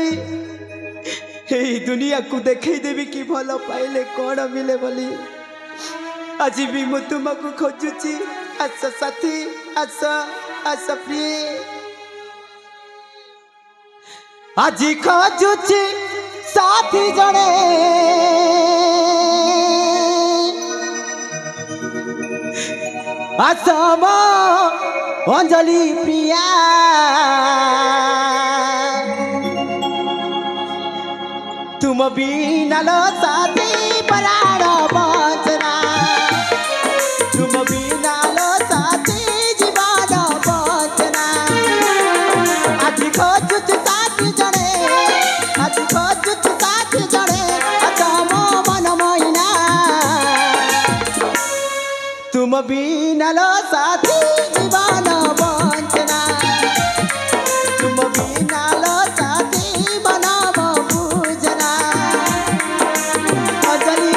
यही दुनिया को देखई देवी कि भल पाइले कौन मिले बोली आज भी मु तुमको खोजुची आस साथी आस आस प्रिय आज खोजुची साथी जड़े आसम अंजलि प्रिया तुम बिना लो साथी पराड़ बचना तुम बिना लो साथी जीवन बचना आज खोजुच साथी जड़े आज खोजुच साथी जड़े आसम मन मैना तुम बिना लो साथी जीवन बंचना तुम बिना लो साथी बनाव पूजना अंजलि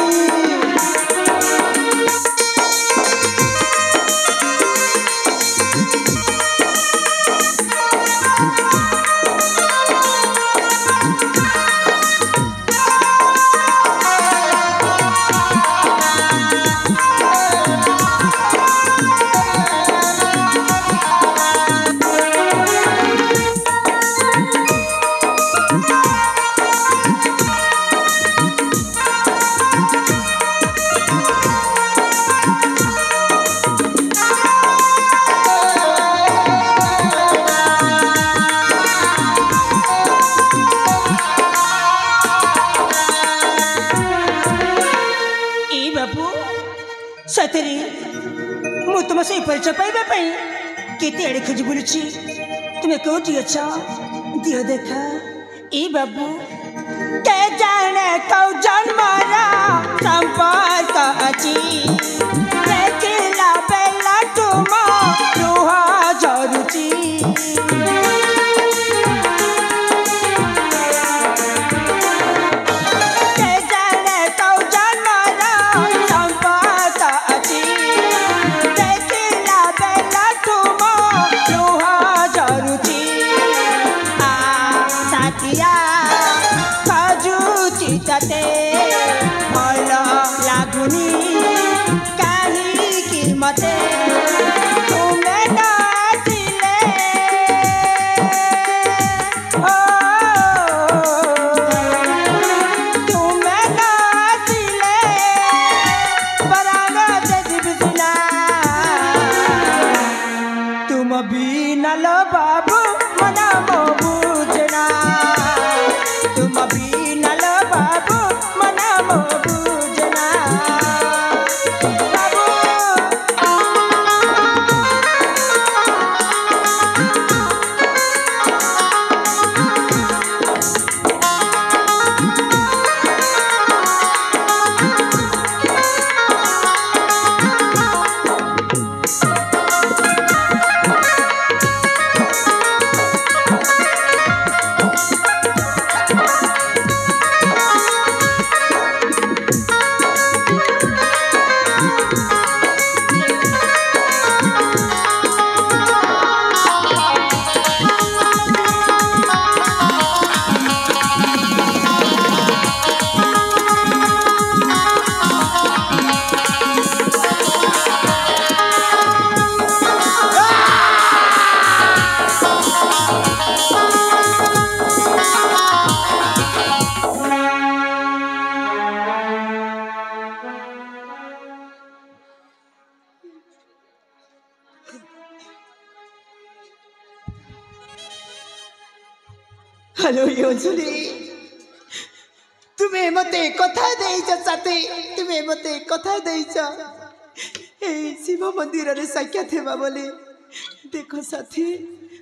सतरी मु तुम से परिचय पाइबा केते आड़े खोज बुलुची तुम्हें कोठी अच्छा दियो देखा ए बाबू के जाने कौ जन्मरा संपर्क अछि देखिला बेला तुम रुहा जरुची भल लागुनी कहीं की मते तुम्हें नाचिले तुम्हें नाचिले पराना जजिबना तुम बिना लो बाबू मना मो बुझना तुम बिना लो बाबू मना मो बुझना बाबू हेलो योजुली तुम्हें मते कथा देइछ साथी तुम्हें मते कथा देइछ ए शिव मंदिर रे साक्षात हेबा बोली देखो साथी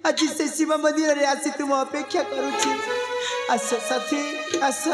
आज से शिव मंदिर रे आसी तुम अपेक्षा करूची आस साथी आस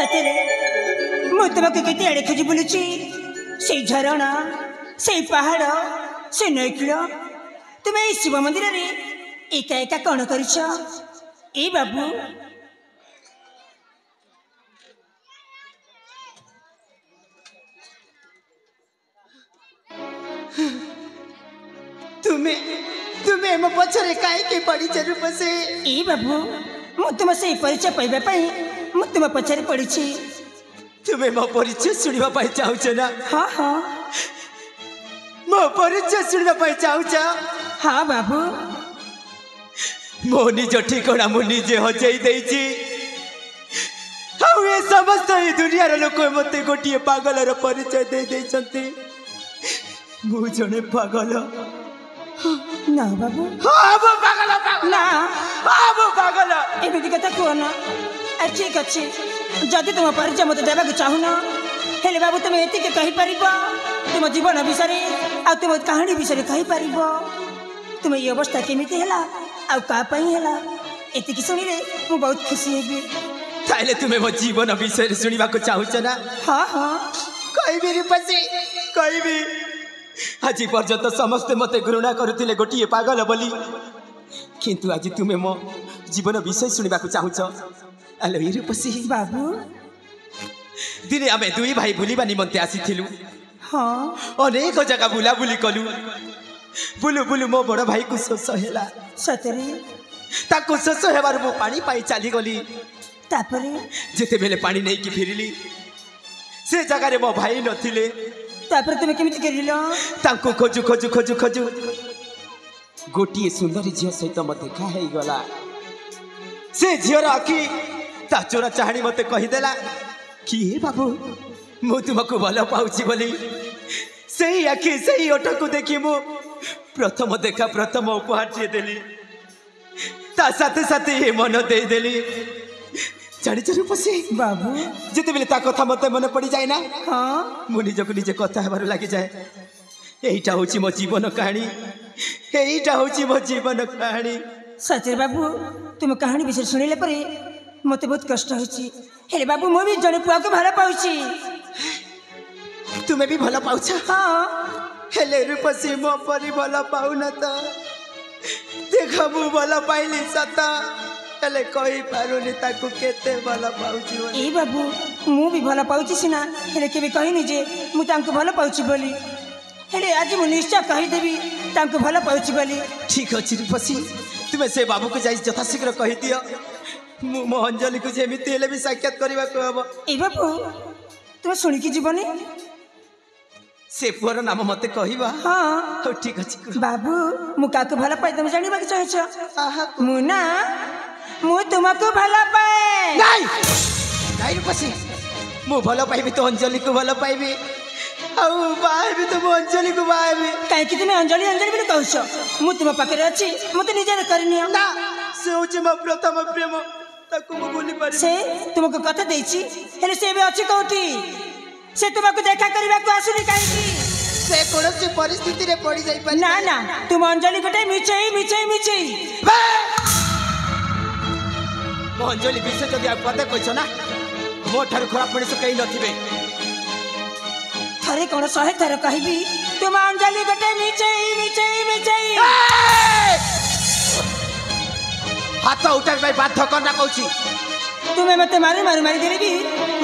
सतरे मु तुमको केते आड़े खोजी बुलुची से झरणा से पहाड़ से नैकूल तुम्हें ए शिव मंदिर रे एका एका कौन करिछ ए बाबू तुम्हें तुम्हें मो पछरे काहे के पड़ी रूप से ए बाबू मु तुम से परिचय पाइबा पई मु तुम पछरे पड़ीछि तुम्हें मो परिचय सुनिबा पाई चाहुछ ना हाँ हाँ मो परिचय सुनिबा पाई चाहुछ हाँ बाबू मो निज ठिकाना मु निजे हजई देइछि ए समस्त ए दुनियार लोक मते गोटिए पागलर परिचय दे देइछन्ति मु जने पागल ना बाबू हाँ मु पागल पागल ना हाँ मु पागल एमिति कथा कह ना ठीक अच्छे जदि तुम परिचय मत देवाक चाहून हेले बाबू तुम एति कही पार तुम जीवन विषय आ तुम कहानी विषय कही पार तुम ये अवस्था केमिति हैला आ का पई हैला एति सुनी रे मु बहुत खुशी हेबी ताइले तुमे मो जीवन विषय सुनिबा को चाहुछ ना हाँ हाँ कहबी रूपसी कहबी आज पर्यंत समस्ते मते घृणा करुथिले गोटिए पागल बोली किंतु आज तुमे मो जीवन विषय सुनिबा को चाहुछ आलो रूपसी बाबू दिने आमे दुई भाई बुलिबा निमंते आसीथिलु हाँ अनेक जगह बुला बुली कलु बुलु बुलु मो बड़ भाई को शोष हैला सतरे ताको शोष हेबार मो पानी पाई चाली गली तापरे जेते बेले पानी नै कि फिरिली से जगह रे मो भाई नथिले तापरे तुम केमिति करिलो ताको खोजु खोजु खोजु खोजु गोटिए सुंदरी झियो सहित मते देखा हेई गला से झियोर आखि ता चोरा चाहणी मते कहि देला कि हे बाबू मु तुमको भल पाउछि बोली सही आखि सही ओठ को देखि मु प्रथम देखा प्रथम उपहार चे देली ता साथे साथे हे मन दे देली जानी चलू पसी बाबू जिते बेले ता कथा मते मन पड़ी जाए ना हाँ मु निजको निजे कथा हेबार लागि जाए एइटा होछि मो जीवन कहानी एइटा होछि मो जीवन कहानी सचरे बाबू तुम कहानी विषय शुणिले पर मत बहुत कष्ट होछि हेले बाबू मो भी जने पुआ को भल पाउछि तुमे भी भल पाउछ हाँ हेले रूपसी मो परी भल पाउ न त देख मु भल पाइली सता हेले कहि पारुनी ताकू केते भल पाउछि ए बाबू मु भी भल पाउछि सिना हेले केबे कहिनी जे मु तांको भल पाउछि बोली हेले आज मु निश्चय कहि देबी तांको भल पाउछि बोली ठीक अछि रूपसी तुमे से बाबू को जाई यथा शीघ्र कहि दियो मु मो अंजलि को जेमिति हेले भी साक्षात करबा को हबो ए बाबू तुम सुनि कि जीवनी से पुअर नाम मते कहिबा हाँ हो ठीक अछि बाबू मु काको भल पाइ तुम जानिबा के चाहछ आहा मु ना मु तुमको भल पाए नहीं नहीं रूपसी मु भल पाइबी तो अंजलि को भल पाइबी आउ बाइबी तो मो अंजलि को बाइबी काहे कि तुम अंजलि अंजलि बोली कहछ मु तुम पाखरे अछि मते निजे करनियो ना से होछि मो प्रथम प्रेम ताकू मु बोली पारि से तुमको कथा देछि हेले से बे अछि कोठी से तुमको देखा करबा को आसुनी काहे कि से कोनसी परिस्थिति रे पड़ी जाई पारि ना ना तुम अंजलि गटे मिचई मिचई मिचई मो अंजलि विषय जदि आप पते कहछ ना मो ठार खराब मनिस कहि नथिबे थरे कोन सहे थरे कहबी तुम अंजलि गटे मिचई मिचई मिचई हाथ उठाई भाई बाध्य करना कहछि तुम्हें मते मारी मारी मारी देबी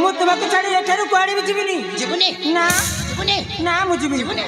मु तुमको छाड़ी एठारु कुआड़ी भी जीविनी जीवनी ना जीवनी ना मु जीविनी जीवनी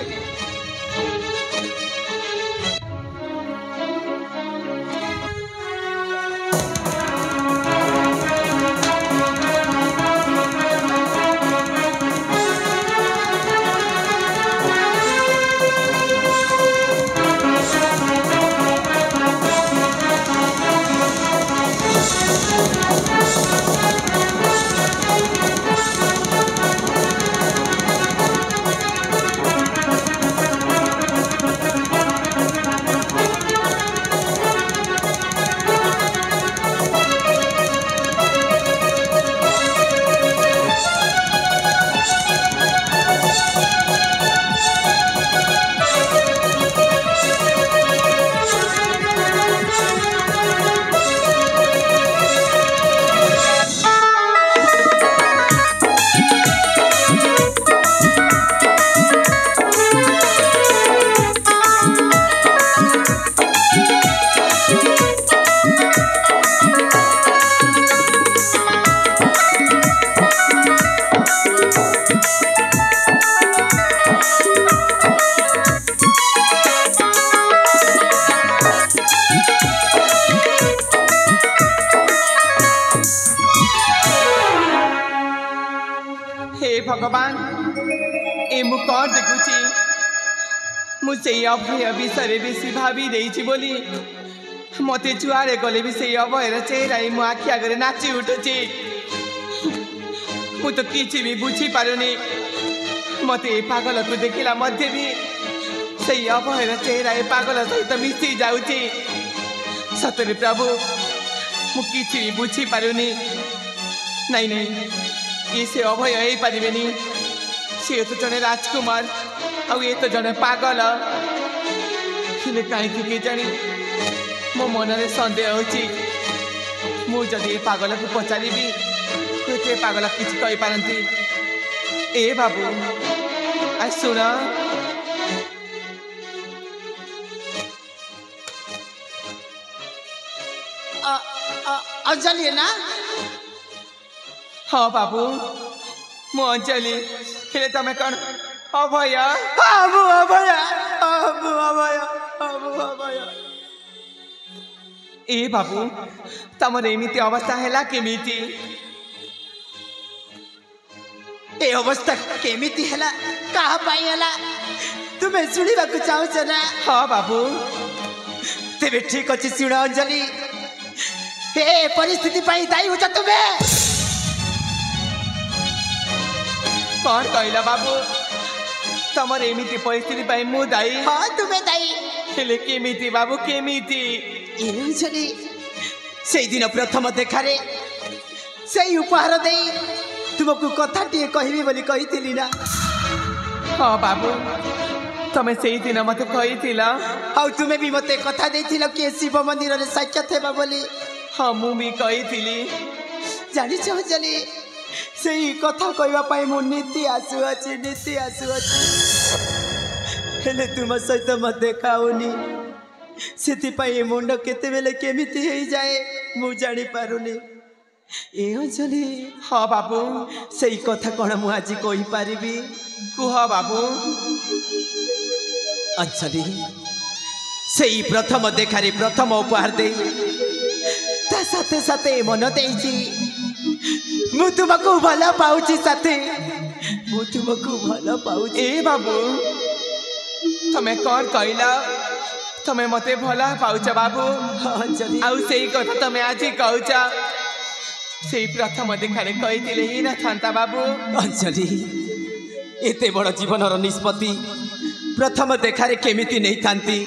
भगवान ए मु कौन देखुची मुझे अभय विषय बेसी भावी देइछि बोली मते जुआरे गले भी से अभयर चेहरा मो आखि आगे नाची उठुची मु तो किछि भी बुझी पारुनी मते पागल को देखिला मध्य भी से अभयर चेहरा पागल सहित मिसी जाउची सतरे प्रभु मु किछि भी बुझी पारुनी नहीं नहीं ये से अभय हो पारिबेनी से तो जने राजकुमार आ ये तो जने पागल किले काहे के जानी मो मन में सन्देह होची मु जदि पागल को पचारि भी पागल किसी कही पारती ए बाबू आ सुन अंजलि ना हाँ बाबू मु अंजलि हेले तमे कौन अभय अबु अभय अबु अभय अबु अभय ए बाबू तमर एमिति अवस्था हैला केमिति ए अवस्था केमिति हैला कहा पाई हैला तुम्हें सुनिबा को चाहछ ना हाँ बाबू तेरे ठीक अछि सुन अंजलि ए परिस्थिति पाई दाई होछ तुम्हें कौन कहला बाबू तमर एमिति परिस्थिति पाई मु दाई हाँ तुम्हें दाई हेले केमिति बाबू केमिति अंजलि से दिन प्रथम देखारे से उपहार दे तुमको कथा टे कहबी बोली कहिथिली ना हाँ बाबू तमे से दिन मते कहिथिला आउ तुम्हें भी मते कथा देथिलो कि शिव मंदिर रे साक्षात हेबा बोली हाँ मु भी कहिथिली जानि छ अंजलि से कथा कहबा पाई मो नीति आसु अछि हेले तुम सहित मत देखाउनी से मुंड केते बेले केमिति हो जाए मु जानी पारुनी ए अंजलि हाँ बाबू से कथा कौन मु आज कहि पारिबी कुह बाबू अंजलि से प्रथम देखारी प्रथम उपहार दे ता साथे साथे मन देइछि मु तुमको भला पाउछि साथे मु तुमको भला पाउछि ए बाबू तमे कौन कहला तमे मते भला पाउछ बाबू अंजलि आउ सेही कथा तमे आज कहूछ सेही प्रथम देखारे कहिथिले ही ना थांता बाबू अंजलि एते बड़ जीवनर निष्पत्ति प्रथम देखारे केमिति नहीं थांती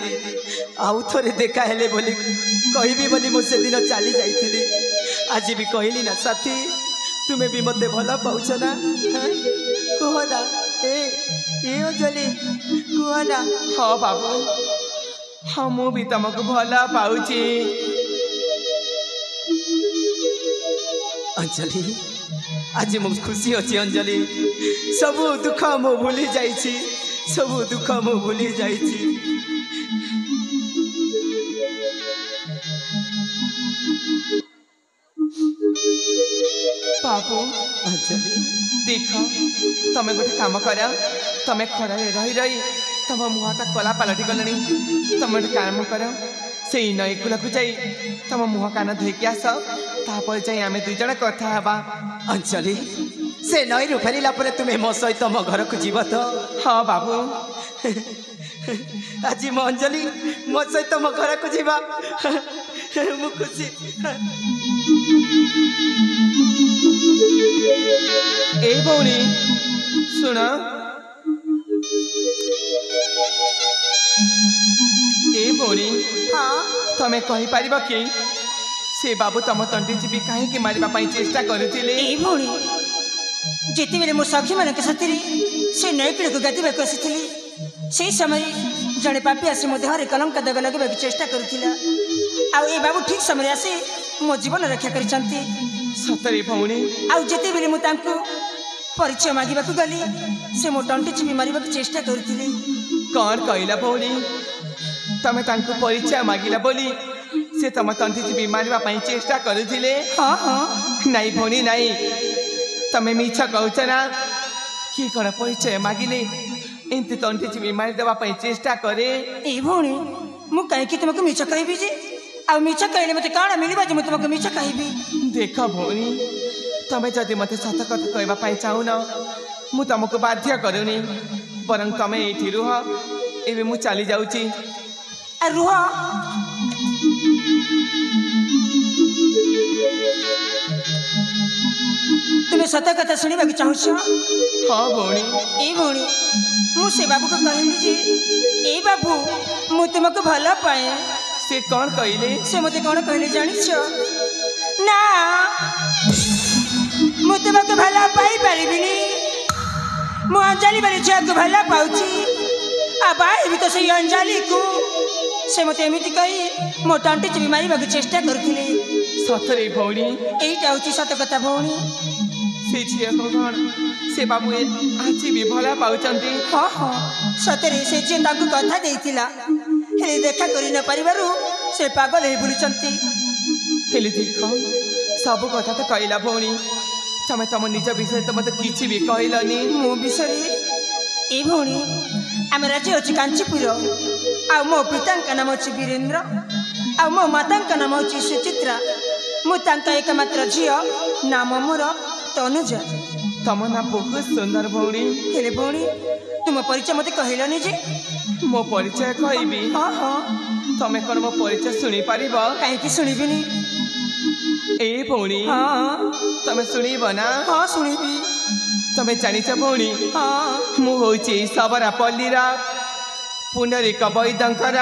आउ थोरे देखा हेले बोली कहबी बोली मो से दिन चली जाइथिली आज भी कहली ना साथी तुम्हें भी मते भला पाउछ ना कह ना ए अंजलि कह ना हाँ बाबू हाँ मु भी तुमको भला पाउची अंजलि आज मु खुशी अच्छी अंजलि सब दुख मु भूली जाइछि सब दुख मु भूली जाइछि बाबू अंजलि देख तमे गोटे काम कर तमे खरा रही रही तम मुहटा कला पलटि गलनी तम गोटे काम कर से नई कूल को जाई तम मुह कान धोईकी आस तापर जाई आमे दुई जण कथा हबा अंजलि से नई रु फेरिला परे तुम्हें मो सहित मो घर को जीव तो हाँ बाबू आज मो अंजलि मो सहित मो घर को जीवा मु खुशी ए भौणी सुन ए भौणी तमे कहि पारिबो कि से बाबू तम तंटी जीवी कहीं मारिबा पई चेष्टा करुथिले ए भौणी जेते बेले मो सखी मन के साथी से नईकड़ को गादिबा को आसीथिली से समय जड़े पापी आसी मो देहरे कलंक दाग लगेबा की चेष्टा करुथिला आ ए बाबू ठीक समय आसी मो जीवन रक्षा करिसंती सतरे भौणी आउ जेते बेले मु तांको परिचय मागिबा को गली से मो टंटी चिपी मारिबा की चेष्टा करुथिली कौन कहला भौणी तमे तांको परिचय मागिला बोली से तम तंटी चिपी मारिबा पई चेष्टा करुथिले हाँ हाँ नहीं भौणी नहीं तमे मिछ कहउछ ना कि कोन परिचय मागिले एंती तंटी चिपी मारि देबा पई चेष्टा करे ए भौणी मु काहे कि तुमको मिछ कहबी जे आ मिछ कहले मते काणा मिलिबा जे मु तुमको मिछ कहबी देख भौणी तमे जदि मते सत कथा कहबा पई चाहू न ମୁଁ ତମକୁ ବାଧ୍ୟ କରୁନି ବରଂ ତମେ ଏଇଠି ରୁହ ଏବେ ମୁଁ ଚାଲି ଯାଉଛି ରୁହ ତୁମେ ସତ କଥା ଶୁଣିବାକୁ ଚାହୁଁଛ ହଁ ଭଉଣୀ ଏଇ ଭଉଣୀ ମୁଁ ସେ ବାବୁକୁ କହିଲି ଯେ ଏଇ ବାବୁ ମୁଁ ତୁମକୁ ଭଲ ପାଏ ସେ କ'ଣ କହିଲେ ସେ ମୋତେ କ'ଣ କହିଲେ ଜାଣିଛ ନା ମୁଁ ତୁମକୁ ଭଲ ପାଇପାରିବିନି ମୁଁ ଅଞ୍ଜଳି ବୋଲି ଝିଅକୁ ଭଲ ପାଉଛି ଆଉ ବାହା ହେବି ତ ସେଇ ଅଞ୍ଜଳିକୁ ସେ ମୋତେ ଏମିତି କହି ମୋ ତଣ୍ଟି ଚିପି ମାରିବାକୁ ଚେଷ୍ଟା କରୁଥିଲେ ସତରେ ଭଉଣୀ ଏଇଟା ହେଉଛି ସତ କଥା ଭଉଣୀ ସେ ଝିଅକୁ କ'ଣ ସେ ବାବୁ ଆଜି ବି ଭଲ ପାଉଛନ୍ତି ହଁ ହଁ ସତରେ ସେ ଝିଅ ତାଙ୍କୁ କଥା ଦେଇଥିଲା ହେଲେ ଦେଖା କରି ନ ପାରିବାରୁ ସେ ପାଗଳ ହେଇ ବୁଲୁଛନ୍ତି ହେଲେ ଦେଖ ସବୁ କଥା ତ କହିଲା ଭଉଣୀ ତମେ ତମ ନିଜ ବିଷୟରେ ତ ମୋତେ କିଛି ବି କହିଲନି ମୋ ବିଷୟରେ ଏଇ ଭଉଣୀ ଆମ ରାଜ୍ୟ ହେଉଛି କାଞ୍ଚିପୁର ଆଉ ମୋ ପିତାଙ୍କ ନାମ ହେଉଛି ବୀରେନ୍ଦ୍ର ଆଉ ମୋ ମାତାଙ୍କ ନାମ ହେଉଛି ସୁଚିତ୍ରା ମୁଁ ତାଙ୍କ ଏକମାତ୍ର ଝିଅ ନାମ ମୋର ତନୁଜା ତମ ନା ବହୁତ ସୁନ୍ଦର ଭଉଣୀ ହେଲେ ଭଉଣୀ ତୁମ ପରିଚୟ ମୋତେ କହିଲନି ଯେ ମୋ ପରିଚୟ କହିବି ହଁ ହଁ ତମେ କ'ଣ ମୋ ପରିଚୟ ଶୁଣିପାରିବ କାହିଁକି ଶୁଣିବିନି ଏ ଭଉଣୀ ହଁ ତମେ ଶୁଣିବ ନା ହଁ ଶୁଣିବି ତମେ ଜାଣିଛ ଭଉଣୀ ହଁ ମୁଁ ହେଉଛି ସବରାପଲ୍ଲୀର ପୁଣ୍ଡରୀକ ବୈଦ୍ୟଙ୍କର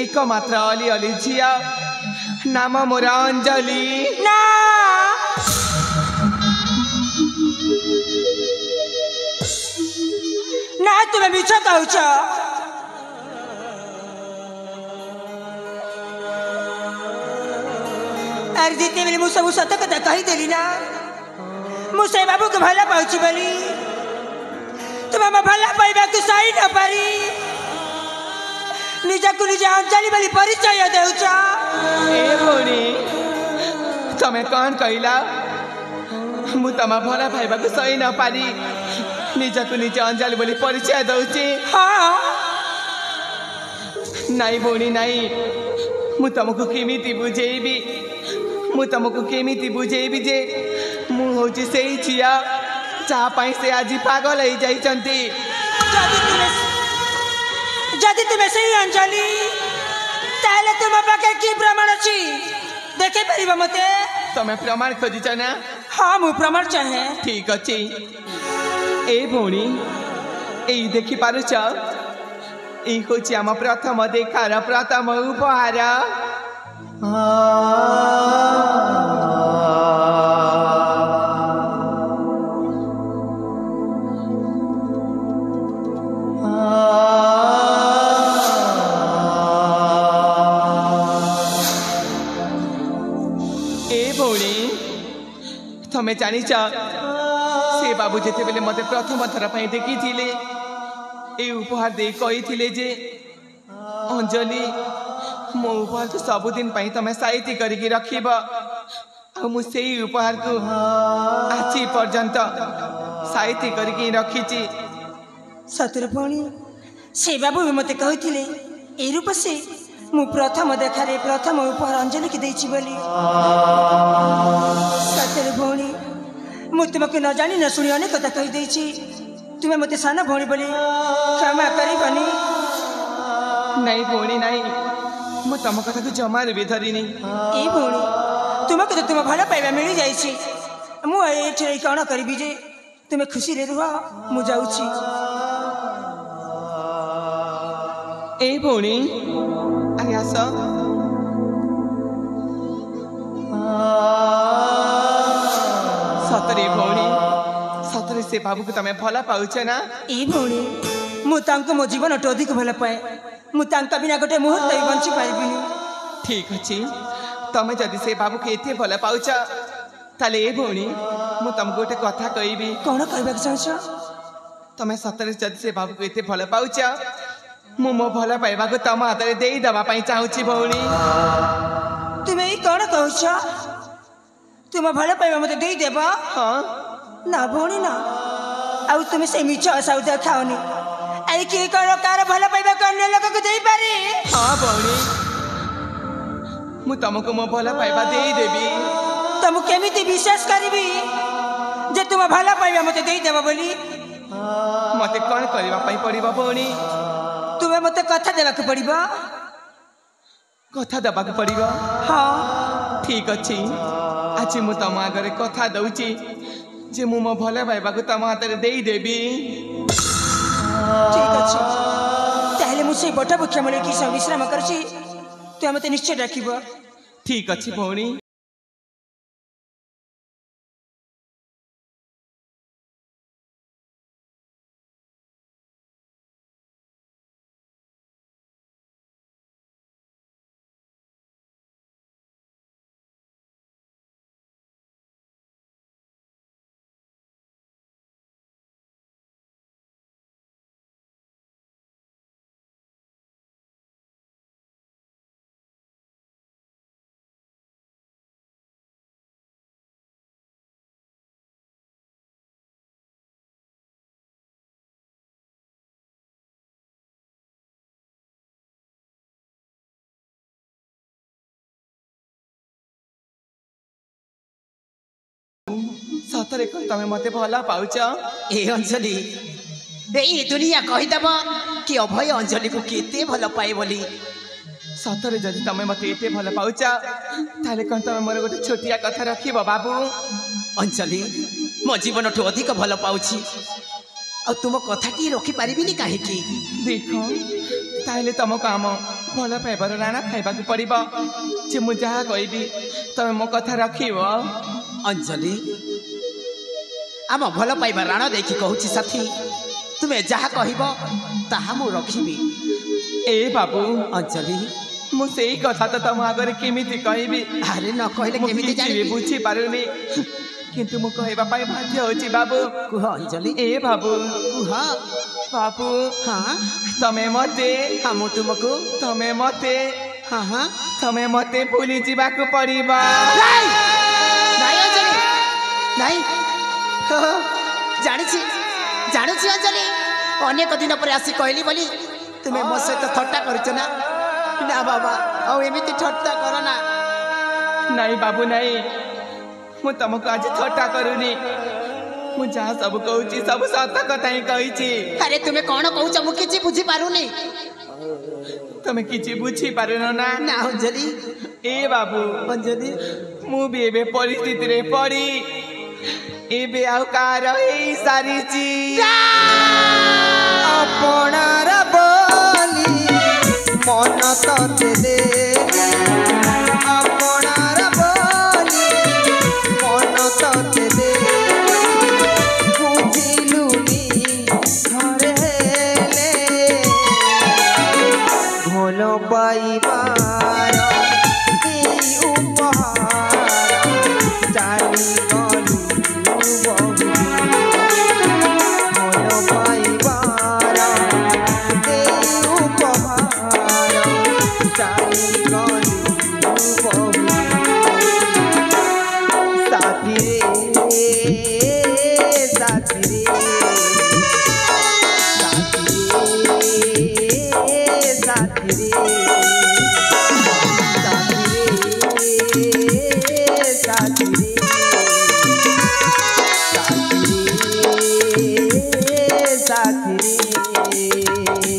ଏକମାତ୍ର ଅଲି ଅଲି ଝିଅ ନାମ ମୋର ଅଞ୍ଜଳି ନା ନା ତୁମେ ମିଛ କହୁଛ ଆରେ ଯେତେବେଳେ ମୁଁ ସବୁ ସତ କଥା କହିଦେଲି ନା ମୁଁ ସେ ବାବୁକୁ ଭଲ ପାଉଛି ବୋଲି ତୁମେ ମୋ ଭଲ ପାଇବାକୁ ସହି ନ ପାରି ନିଜକୁ ନିଜେ ଅଞ୍ଜଳି ବୋଲି ପରିଚୟ ଦେଉଛ ଏ ଭଉଣୀ ତମେ କ'ଣ କହିଲ ମୁଁ ତମ ଭଲ ପାଇବାକୁ ସହି ନ ପାରି ନିଜକୁ ନିଜେ ଅଞ୍ଜଳି ବୋଲି ପରିଚୟ ଦେଉଛି ହଁ ନାଇଁ ଭଉଣୀ ନାଇଁ ମୁଁ ତମକୁ କେମିତି ବୁଝେଇବି ମୁଁ ତମକୁ କେମିତି ବୁଝେଇବି ଯେ ମୁଁ ହେଉଛି ସେଇ ଝିଅ ଯାହା ପାଇଁ ସେ ଆଜି ପାଗଳ ହେଇଯାଇଛନ୍ତି ଯଦି ତୁମେ ସେଇ ଅଞ୍ଜଳି ତାହେଲେ ତୁମ ପାଖରେ କି ପ୍ରମାଣ ଅଛି ଦେଖେଇ ପାରିବ ମତେ ତମେ ପ୍ରମାଣ ଖୋଜିଛ ନା ହଁ ମୁଁ ପ୍ରମାଣ ଚାହେଁ ଠିକ ଅଛି ଏ ଭଉଣୀ ଏଇ ଦେଖିପାରୁଛ ଏଇ ହେଉଛି ଆମ ପ୍ରଥମ ଦେଖାର ପ୍ରଥମ ଉପହାର ଏ ଭଉଣୀ ତମେ ଜାଣିଛ ସେ ବାବୁ ଯେତେବେଳେ ମୋତେ ପ୍ରଥମ ଥର ପାଇଁ ଦେଖିଥିଲେ ଏ ଉପହାର ଦେଇ କହିଥିଲେ ଯେ ଅଞ୍ଜଳି ମୋ ଉପହାରକୁ ସବୁଦିନ ପାଇଁ ତମେ ସାଇତି କରିକି ରଖିବ ଆଉ ମୁଁ ସେଇ ଉପହାରକୁ ଆଜି ପର୍ଯ୍ୟନ୍ତ ସାଇତି କରିକି ରଖିଛି ସତରେ ଭଉଣୀ ସେ ବାବୁ ବି ମୋତେ କହିଥିଲେ ଏଇ ରୂପ ସେ ମୁଁ ପ୍ରଥମ ଦେଖାରେ ପ୍ରଥମ ଉପହାର ଅଞ୍ଜଳିକି ଦେଇଛି ବୋଲି ସତରେ ଭଉଣୀ ମୁଁ ତୁମକୁ ନ ଜାଣି ନ ଶୁଣି ଅନେକ କଥା କହିଦେଇଛି ତୁମେ ମୋତେ ସାନ ଭଉଣୀ ବୋଲି କ୍ଷମା କରିବନି ନାଇଁ ଭଉଣୀ ନାଇଁ ମୁଁ ତମ କଥାକୁ ଜମାରୁ ବି ଧରିନି ଏଇ ଭଉଣୀ ତୁମକୁ ତ ତୁମ ଭଲ ପାଇବା ମିଳିଯାଇଛି ମୁଁ ଏଇଠି କ'ଣ କରିବି ଯେ ତୁମେ ଖୁସିରେ ରୁହ ମୁଁ ଯାଉଛି ଏଇ ଭଉଣୀ ଆଜ୍ଞା ଆସ ସତରେ ଭଉଣୀ ସତରେ ସେ ବାବୁକୁ ତମେ ଭଲ ପାଉଛ ନା ଏଇ ଭଉଣୀ ମୁଁ ତାଙ୍କୁ ମୋ ଜୀବନଠୁ ଅଧିକ ଭଲ ପାଏ ମୁଁ ତାଙ୍କ ବିନା ଗୋଟେ ମୁହୂର୍ତ୍ତ ବି ବଞ୍ଚି ପାରିବିନି ଠିକ ଅଛି ତମେ ଯଦି ସେ ବାବୁକୁ ଏତେ ଭଲ ପାଉଛ ତାହେଲେ ଏ ଭଉଣୀ ମୁଁ ତମକୁ ଗୋଟେ କଥା କହିବି କ'ଣ କହିବାକୁ ଚାହୁଁଛ ତମେ ସତରେ ଯଦି ସେ ବାବୁକୁ ଏତେ ଭଲ ପାଉଛ ମୁଁ ମୋ ଭଲ ପାଇବାକୁ ତମ ହାତରେ ଦେଇଦେବା ପାଇଁ ଚାହୁଁଛି ଭଉଣୀ ତୁମେ ଏଇ କ'ଣ କହୁଛ ତୁମ ଭଲ ପାଇବା ମୋତେ ଦେଇଦେବ ହଁ ନା ଭଉଣୀ ନା ଆଉ ତୁମେ ସେ ମିଛ ସଉଦା ଖାଅନି ଆଇ କିଏ କ'ଣ କାହାର ଭଲ ପାଇବାକୁ ଅନ୍ୟ ଲୋକକୁ ଦେଇପାରେ ହଁ ଭଉଣୀ ମୁଁ ତମକୁ ମୋ ଭଲ ପାଇବା ଦେଇଦେବି ତ ମୁଁ କେମିତି ବିଶ୍ୱାସ କରିବି जे तुम भल पाइबा मते देई देबो बोली मते कौन करबा पाई पड़िबो भौणी तुम्हें मते कथा देबा के पड़िबो कथा दबा के पड़िबो हां ठीक अछि आज मु तम आगरे कथा दउची जे मु मो भले पाइबा को तम हातरे देई देबी ठीक अछि ताहले मु से बटा बख्या मले की विश्राम करछि तू मते निश्चय डाकिबो ठीक अछि भौणी सतरे कोन तमे मते भला पाउछ ए अंजलि ए दुनिया कहिदब कि अभय अंजलि को केते भल पाए बोली सतरे जदि तमे मते एते भला पाउछ ताले कोन तमे मोर गोटे छोटिया कथा रखिबो बाबू अंजलि मो जीवन ठू अधिक भल पाउछि आ तुम कथा की रखि पारिबिनी काहे की देखो ताले तम काम भला पाइबार राणा खाइबा को पड़िबो जे मु जहा कहबी तमे मो कथा रखिबो अंजलि आम भल पाइबा राण देखि कहूछि साथी तुम्हें जहा कहब ताहा मु रखिबी ए बाबू अंजलि मु सेई कथा तो तम आगरे केमिति कहबी अरे न कहले केमिति जानिबी बुझी पारुनी किंतु मु कहबा पाई बाध्य होछि बाबू कुह अंजलि ए बाबू कुह बाबू हाँ तमे मते हम तुमको तमे मते हाँ हाँ तमे मते भूली जीवाकू पड़िबा नहीं अंजलि नहीं जानी जानुची अंजलि अनेक दिन पर आसी कहली बोली तुम्हें मो सहित ठट्टा करछ ना ना बाबा और एमिति ठट्टा करो ना नहीं बाबू नहीं मु तुमको आज ठट्टा करूनी मु जहाँ सब कहूची सब सत कथा ही कही अरे तुम्हें कौन कहूच मु किछि बुझी पारुनी तमे किछि बुझी पारुनो ना ना अंजलि ए बाबू अंजलि मु भी एबे परिस्थिति रे पड़ी एबे आउ कार हे सारीची अपनार बोली मन तते दे अपनार बोली मन तते दे बुझिलुनी घरे हेले भल पाइबार एई उपहार जानी गलु बहु भल पाइबार एई उपहार जानी गलु बहु साथी रे साथी रे साथी रे साथी रे साथी रे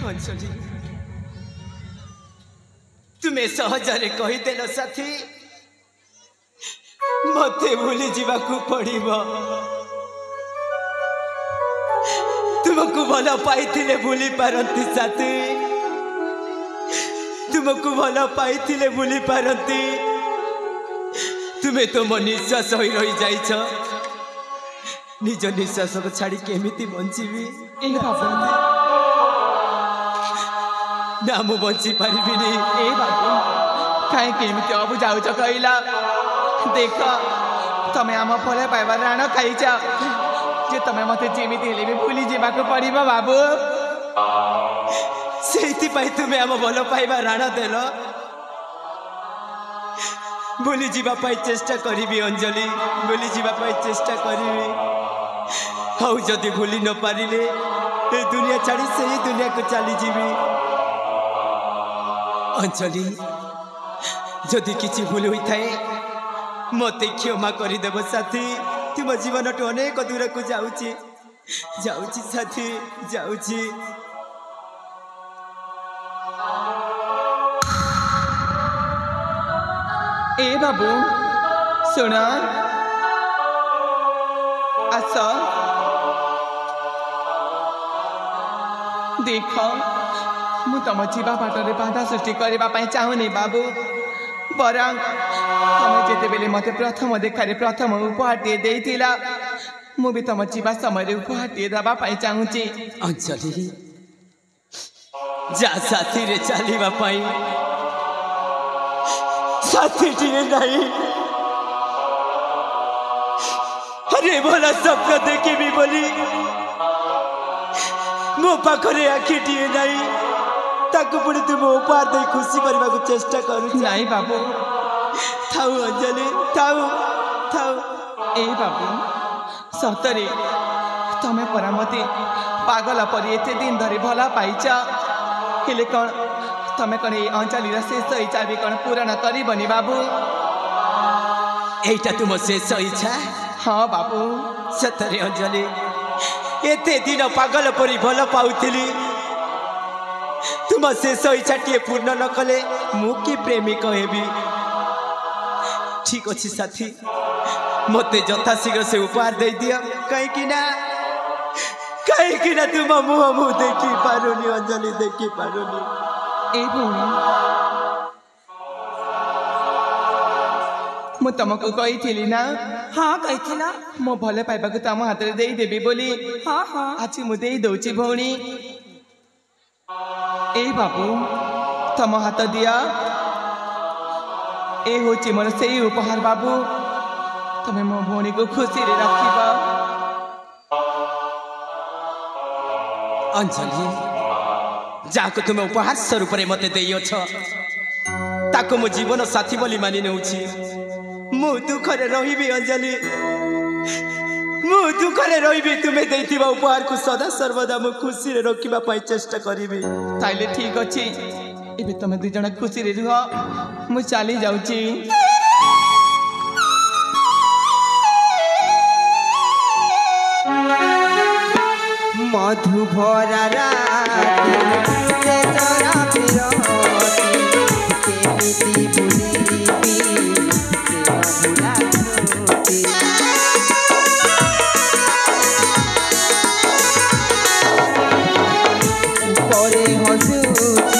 अंजलि तुम्हें सहजरे कहीदेल साथी मते भूली जीवाकू पड़िबो तुमको भल पाइथिले भूली पारंती साथी तुमको भल पाइथिले भूली पारंती तुम्हें तो मो निश्वास होई रही जाइछ निज निश्वास को छाड़ी केमिति बंचीबी ए बाबू ना मु बंची पारिबिनी ए बाबू काहे केमिति अबु जाउछ कहला देख तमे आम फले पाइबार राण खाइछ जे तमे मते जेमिति हेले भी भूली जीवाकू पड़िबो बाबू सेति पाई तुम्हें आम भल पाइबा राण देल भूली जीवा पाई चेष्टा करिबी अंजलि भूली जीवा पाई चेष्टा करिबी हाउ जदि भूली न पारिले ए दुनिया छाड़ी सही दुनिया को चली जीवी अंजलि जदि किसी भूल होता है मत क्षमा करदेव साथी तुम जीवन टू अनेक दूर को जाऊँगी साथी जाऊँगी ए बाबू सुन आस देख मु तुम जीवा बाटर बाधा सृष्टि करने चाहूनी बाबू बरं तुम जिते बेले मत प्रथम देखार प्रथम उपहारटे देइथिला मु भी तुम जीवा समय उपहारटे देवाई चाहूँगी अंजलि जा साथी रे चलवा साथीटिए नहीं अरे भला स्वप्न देखी बोली मो पाखरे आखिटिए नहीं ताकू पुणी तुम उपहार दे खुशी करने को चेष्टा करू नहीं बाबू थाऊ अंजलि थाऊ थाऊ ए बाबू सतरे तमें परा मते पागल पर एत दिन धरी भला पाइच हेले कौन तमें कौन ये अंजलिर शेष इच्छा भी कौन पूरण करबनी बाबू एटा तुम शेष इच्छा हाँ बाबू सतरे अंजलि एते दिन पागल परी भल पाउथिली तुम शेष इच्छा टे पूर्ण न कले मु कि प्रेमिक हेबी ठीक अच्छी साथी मते यथाशीघ्र से उपहार दे दिया कहीं तुम मुह मुह देखी पारुनी अंजलि देखी पारुनी ए भौणी मु तुमको कही ना हाँ कही मो भल पाइबा तुम हाथ में देदेवी बोली हाँ हाँ आज मुझे दौची भौणी ए बाबू तुम हाथ दिया ए होची मोर से उपहार बाबू तुम्हें मो भौणी को खुशी रे रखिबा अंजलि जाको तुम उपहार स्वरूप मत देइछ ताको मो जीवन साथी बोली मानि नेउछि मु दुखरे रहिबी अंजलि मु दुखरे रहिबी तुमे देइथिबा उपहार को सदा सर्वदा मु खुशी रे रखिबा पई चेष्टा करिबी ताइले ठीक अछि एबे तुमे दु जणा खुशी रे रुह मु चली जाउछि मधु भरा राते तोरा प्रियती केमिति भूलिबी से मधुरा स्मृति परे हसुची अंतरे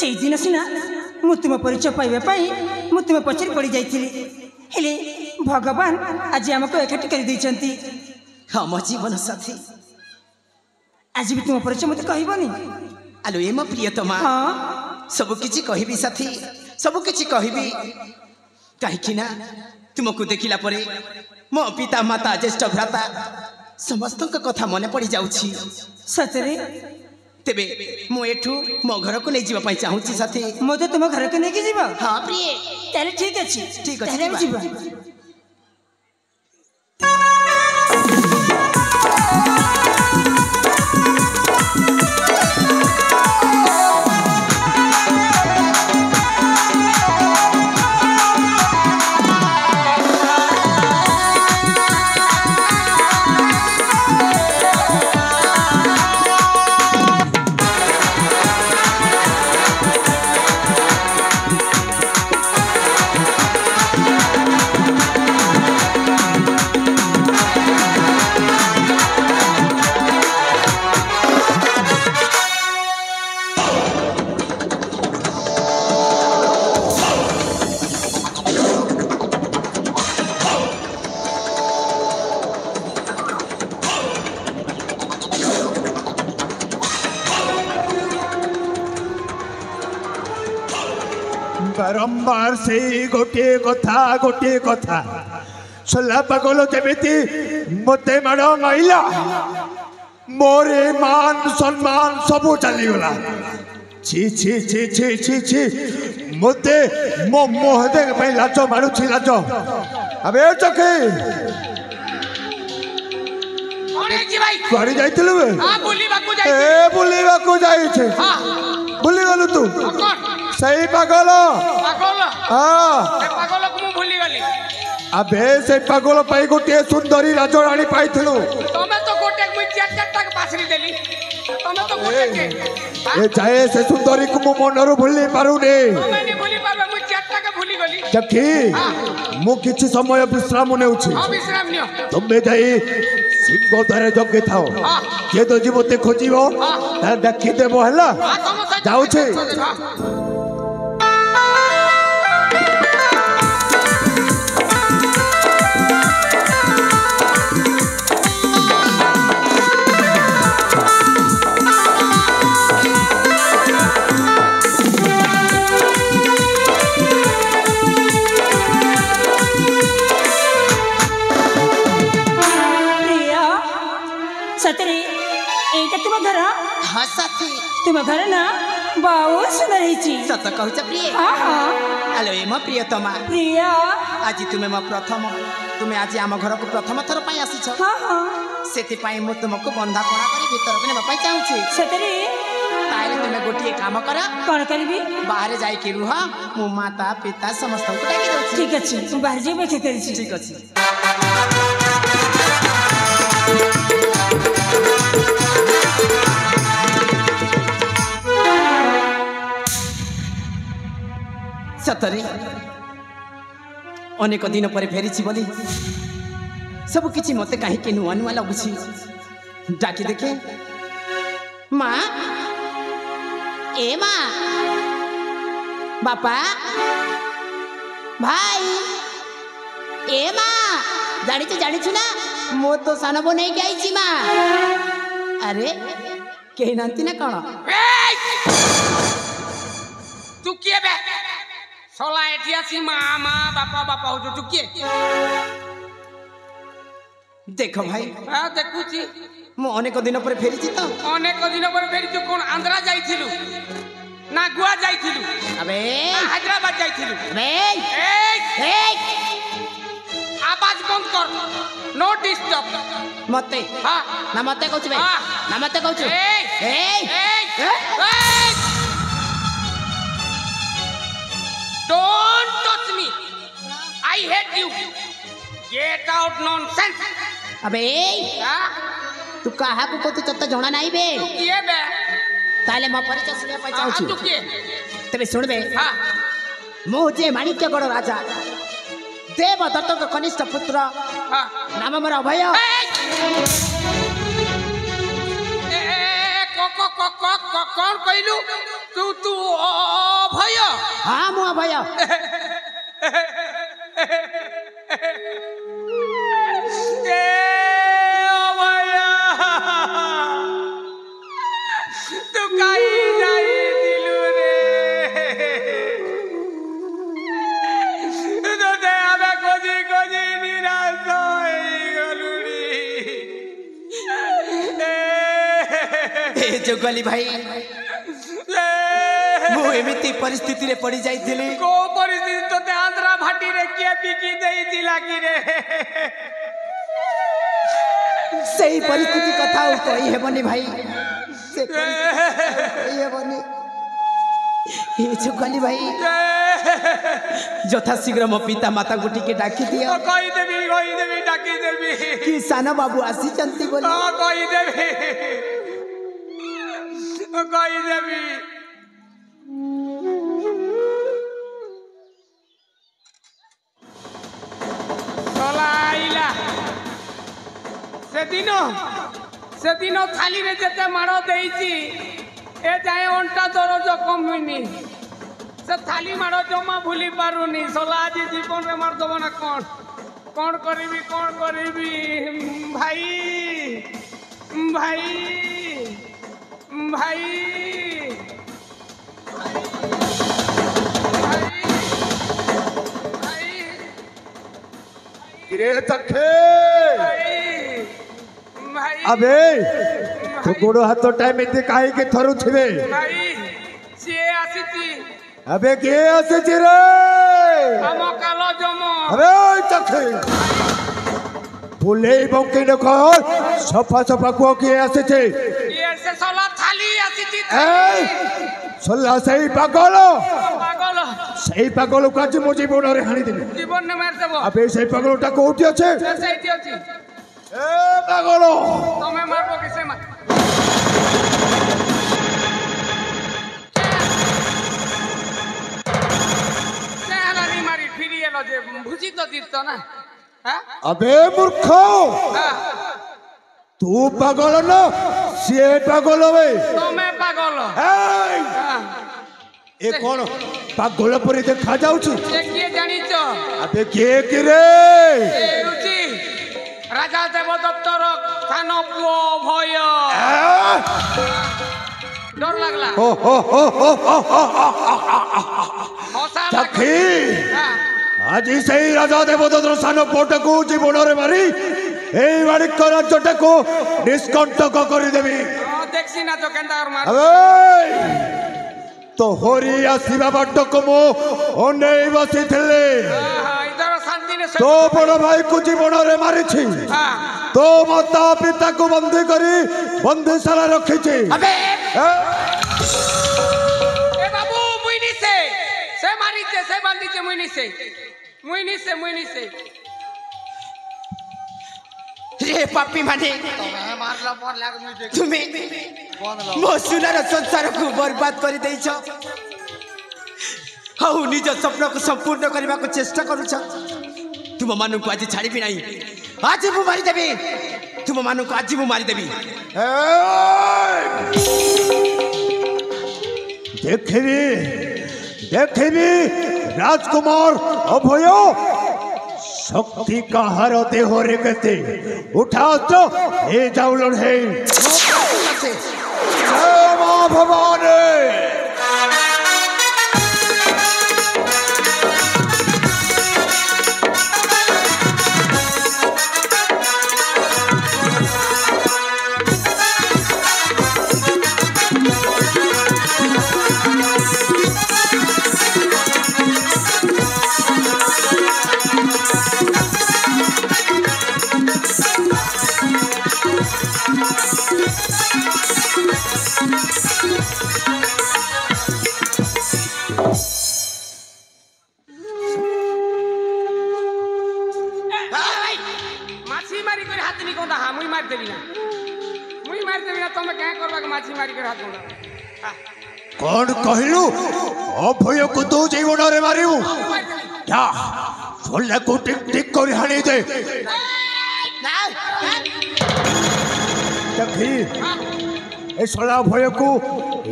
कांदुची मनमे मरमे तुम परिचय पाइबापी मु तुम पचर पड़ जाइली भगवान आज आमको एकाठी कर हम जीवन साथी आज भी तुम परिचय मत कहबनी आलो ए मो प्रियतमा हाँ सब किछि कहबी साथी सब किछि कहबी कहीं ना तुमको देखिला परे मो पिता माता ज्येष्ठ भ्राता समस्त कथा मन पड़ जाउछि सतरे तेबे मु एठू मो घर को नहीं जीवा पाई चाहूची साथी मो तो तुम घर को नहीं जीवा हां प्रिय ताले ठीक अछि ठीक अछि जीवा मार से गोटे कथा सला पागल जमीती मते माड़ माइला मोरे मान सम्मान सबू चलीगला छी छी छी छी छी छी मते मो मोह देख भाई लाज मारुछि लाज अबे चके कुआरी जाइथिलु बे बुलिबा को जाई छे भूली गलु तू सही पागल हां पागल को मु भूली गली अबे से पागल पाई गोटे सुंदरी राजरानी पाइथिलु तमे तो गोटे मुई चार पासरी देली तमे तो गोटे के ए जाए से सुंदरी को मु मनरु भूली पारुनी तमे नि भूली पाबे मुई चार के भूली गली जखी मु किछि समय विश्राम नेउछि हां विश्राम नियो तुमे जाई सिंह द्वारे जगे थाओ के तो जीवते खोजिबो ता देखि देबो हला जाउ छे हाँ साथी तुम घर ना बहुत सुंदर है सत कहूच प्रिय हेलो ए मो प्रियतमा प्रिया आज तुम्हें मो प्रथम तुम्हें आज आम घर को प्रथम थर पाई आसीछ हाँ हाँ सेति पाई मु तुमको बंधापना करी भीतर को नेबा पाई चाहूची सतरे ताले तुम्हें गोटिए काम कर कौन करबी बाहर जाई के रुह मु माता पिता समस्त को डाकी दउची ठीक अछि तू बाहर जे बैठे करी ठीक अछि सतरे अनेक दिन पर फेरी बोली सब किछि मते कहीं के नुआ नुआ लगुछि डाकी देखे माँ ए माँ बापा भाई ए माँ जानी छु ना मो तो सान बो नहीं के आइछि माँ अरे केही नांती ना कौन तू किए बे सोला एटियासी मामा बापा बापा हो जो चुकिए देखो भाई हां देखुची मो अनेक दिन पर फेरी तो अनेक दिन पर फेरी तू कोन आंध्रा जाइथिलु ना गोवा जाइथिलु अबे हैदराबाद जाइथिलु अबे ए आवाज बंद कर नो डिस्टर्ब मते हां ना मते कहू बे ना मते कहू ए Don't touch me. I hate you. Get out nonsense. अबे तू कहा को तो चत्ता जणा नहीं बे तू किए बे ताले म परिचय सुने पाई चाहू तू किए तबे सुन बे हां मो जे माणिक्यगढ़ राजा देवदत्त का कनिष्ठ पुत्र हां नाम मोर अभय कौन कहलू तू अभय हाँ मु अभय तू कहीं नहीं दिलू रे तो दे हमें खोजी खोजी निराश जो गली भाई मु एमिति परिस्थिति रे पड़ी जाइथिली को परिस्थिति तो ते आंध्रा भाटी रे किए बिकी देई दिला की रे सही परिस्थिति कथा कही हेबनी भाई से कही हेबनी ये जो गली भाई यथा शीघ्र मो पिता माता गुटी के डाकी दिया कही देबी डाकी देबी कि साना बाबू आसी चंती बोली कही देबी कही देबी से दिनो थाली रे जते मारो देइची ए जाए ओंटा दरज कमिनी से थाली मारो जमा भूली पारुनी सोला जी जीवन रे मार दबो ना कौन करीबी भाई भाई भाई भाई किरे तखे भाई अबे तो गोड़ हाथ टाइम एते काहे के थरु थिबे भाई सिए आसीची अबे के आसे रे हम कालो जमो अबे तखे बोले बके न कह सफा सफा को के आसे छे ये से सोला थाली आसीची ए सोला सही पागल पागल सही पागल को आज मुझे बोल रे हानी दिले जीवन ने मार देबो अबे सही पागलटा कोठी আছে से सही अछि ए पागल तमे मारबो किसे मार चालानी मारी फिरी एलो जे भुजी तो दित ना हां अबे मूर्ख तू पागल न से पागल बे तमे पागल ए कौन पागल परी देखा जाउछु से किए जानी छ अबे के रे ए रुचि राजा देवदत्तर थानो पुओ भय डर लागला हो हसा तखी आज सही राजा देवदत्तर सानो पोटको जीवन रे मारी এই বাড়িক রাজ্যটাকে নিষ্কণ্টক করে দেবি দেখছি না তো কেনটা আর মার আবে তো হরি আসিবা বাটক মো অনেই বসিଥିଲେ ইদার শান্তি নে তো বড় ভাই কো জীবন রে মারিছি তো মাতা পিতা কো বন্দী করি বন্দিশালা রাখিছি আবে এ বাবু মুই নিছে সে মারিছে সে বান্ধিছে মুই নিছে रे पापी माने मारला पर लाग मुई देख तुम्हें मो सुनार संसार को बर्बाद कर देइछ हाउ निज स्वप्न को संपूर्ण करबा को चेष्टा करूछ तुम मानु को आज छाड़ी भी नहीं आज मु मारी देबी तुम मानु को आज मु मारी देबी देखिबी राजकुमार अभय शक्ति का हर देह रे गते उठा तो हे जाउलन है मां भवानी कौन कहलु अभय को तू जीवन रे मारिबु क्या छोला को टिक टिक कर हाणी दे देखी ए सोला अभय को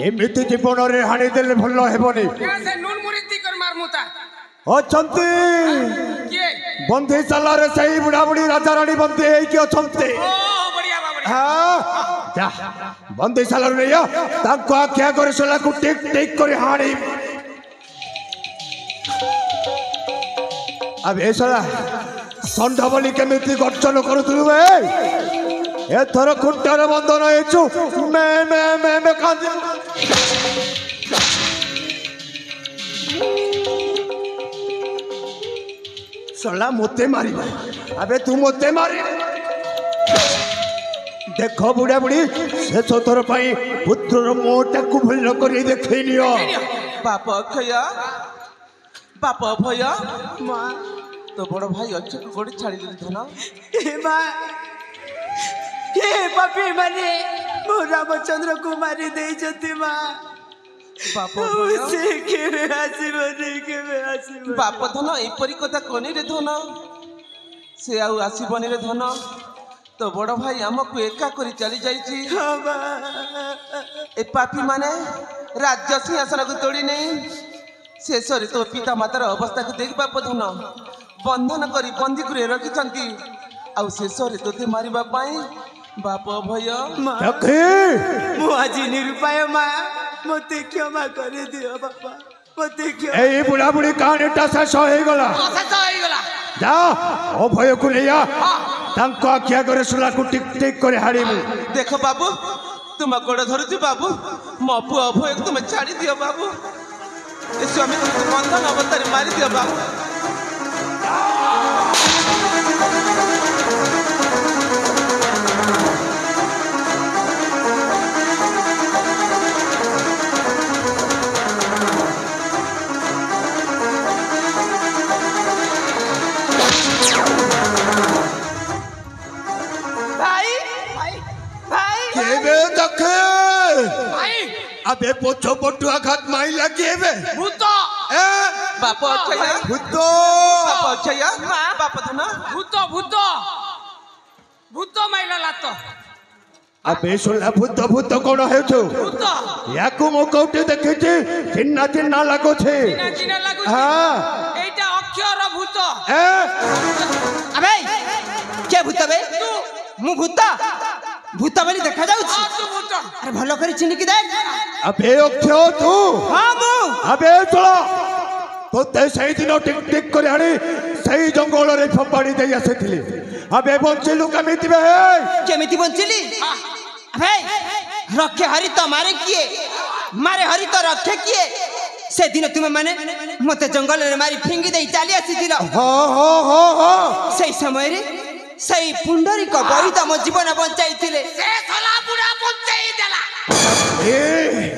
एमिति जीवन रे हाणी देले भलो हेबनी से नून मुरीती कर मार मुता अछंती के बंधीशाला रे सही बुढ़ा बुढ़ी राजा रानी बंदी है कि अछंती ओ बढ़िया बाबा हाँ जा बंधीशाला रे या ताको आख्या करे सोला को टिक टिक करे हाणी अब ए सोला संध्यावली केमिति गर्जन करुथुलु बे ए थर खुंटारे बंधन हेचु मैं कांदी सोला मोते मारी अबे तू मोते मारी देख बुढ़ा बुढ़ी शेष थर पुत्र मोटा को भल कर देखे नियो बाप अक्षय बाप अभय माँ तो बड़ भाई अच्छे गोड़े छाड़ी दे धन हे माँ हे पापी माने मो रामचंद्र को मारी दे जति माँ बाप बाप धन एपरी कथा कनी रे धन से आउ आसीबनी रे धन तो बड़ भाई आमको एका करी चली जाइछि ए पापी माने राज्य सिंहासन को तोड़ी नहीं शेष तो पिता मातार अवस्था को देख बाप धन बंधन करी बंदी करे रखिछंती आउ शेष तोते मारिबा पाई बाप भय मु आज निरुपाय माँ मते क्षमा कर दियो बापा मते ए बुढ़ा बुढ़ी कहानीटा शेष हो गला शेष हो गला जा अभय को नहीं तांको आखि आगे सुलाको टिक टिक करे हाड़ीमु देख बाबू तुम गोड़ धरुची बाबू मो पुआ अभय को तुम छाड़ी दियो बाबू ए स्वामी तुम बंधन अवतार मारी दियो बाबू अबे पोछो पोटू आघात माई लगे बे भूत बाप अच्छा भूत बाप अच्छा बाप धन भूत भूत भूत माइला लात अबे सोला भूत भूत कोन हे छो भूत याकू मो कोटे देखे छे चिन्ना चिन्ना लागो छे चिन्ना चिन्ना लागो हां एटा अक्षर भूत अबे के भूत बे मु भूत भूत बोली देखा जाउछ तू भूत अरे भलो करी चिन्ह की देख अबे अक्षो तू हां मु अबे चलो तो ते सही दिन टिक टिक करे हणी सही जंगल रे फपाड़ी दे आसेथिली अबे बंचिलु केमिति बे केमिति बंचिली अबे रखे हरि तो मारे किए मारे हरि तो रखे किए से दिन तुम माने मते जंगल रे मारी फिंगी दे चाली आसीथिल हो सही समय रे सही पुंडरी को बही तम जीवन बंचाई थिले से थला बुढ़ा बंचाई देला ए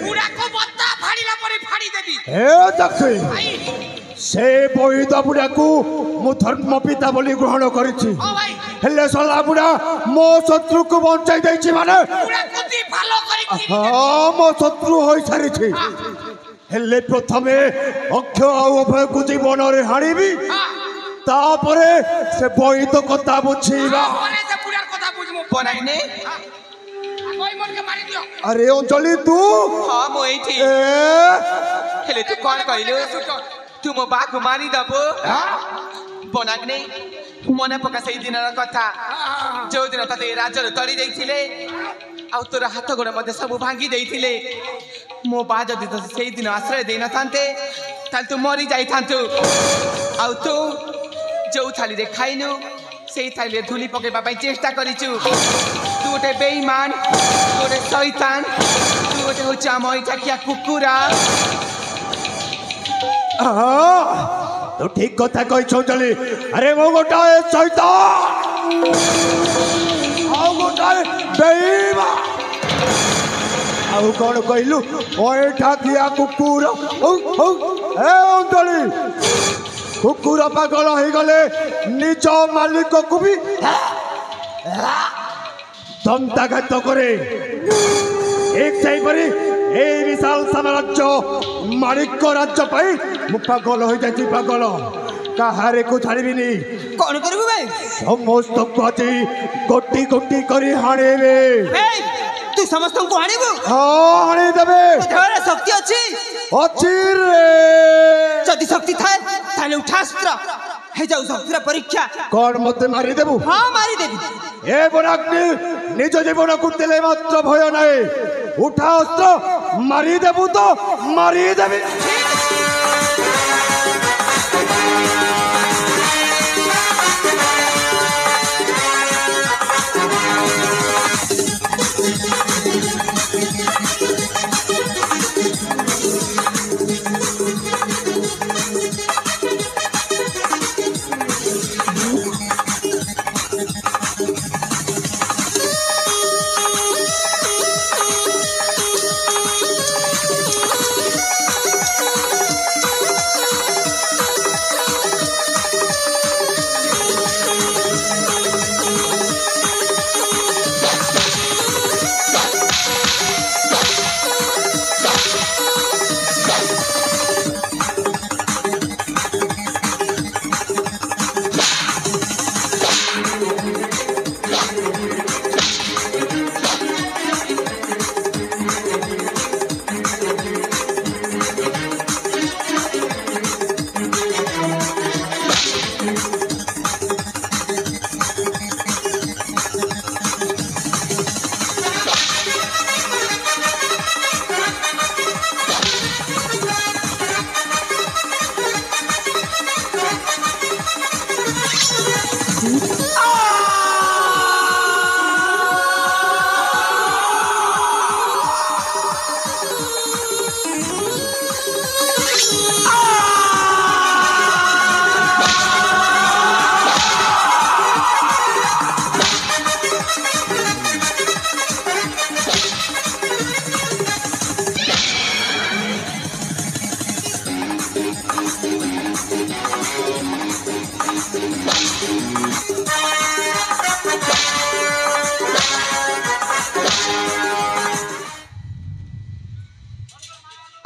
बुढ़ा को बत्ता फाड़ीला परे फाड़ी देबी ए दक्षी से बही द बुढ़ा को मु धर्म पिता बोली ग्रहण करिछि ओ भाई हेले सला बुढ़ा मो शत्रु को बंचाई दैछि माने बुढ़ा कुती भालो करी हां मो शत्रु होई सारिछि हेले प्रथमे अक्ष अभय को जीवन रे हाणीबी तापरे से बही तो कथा बुझीबा परे से बुढ़ार कथा बुझमु बनाई ने कोई मन के मारी दियो अरे अंजलि तू हां मो एठी ए हेले तू कोन कहलु तू मो बा को मारी दबो बनाग ने मने पका सही दिन कथा जो दिन तते राजर तड़ी देथिले आ तोर हाथ गोड़ मध्ये सब भांगी देथिले मो बा जदी तो सही दिन आश्रय देना थांते ताल तू मरी जाई थांतु आ तू जो थाली रे खाइनु सेही थाली रे धुली पकेबा पई चेष्टा करिचु तू गोटे बेईमान तू गोटे शैतान तू गोटे हो चामई चाकिया कुकुरा तो ठीक कथा कहि अंजलि अरे मो गोटाए शैतान आ गोटाए बेईमान आउ कौन कहलु ओए ठाकिया कुकुर ए अंजलि कुकुर पागल हो गले निज मालिक को भी दंताघात करे एक सही परी ए विशाल साम्राज्य मालिक राज्य पाई मु पागल हो जाती पागल काहारे को छाड़बीनी कौन करबु भाई समस्त को आज गोटी गोटी करी हाणेबे तू समस्त को हाणीबु हां हाणी देबे देहरे शक्ति अछि रे जदि शक्ति थाए ताले उठास्त्र हे जाऊ शक्तिर परीक्षा कौन मते मारी देबु हां मारी देबी ए बराग्नि निज जीवन को देले मात्र भय नाही उठा अस्त्र मारी देबु तो मारी देबी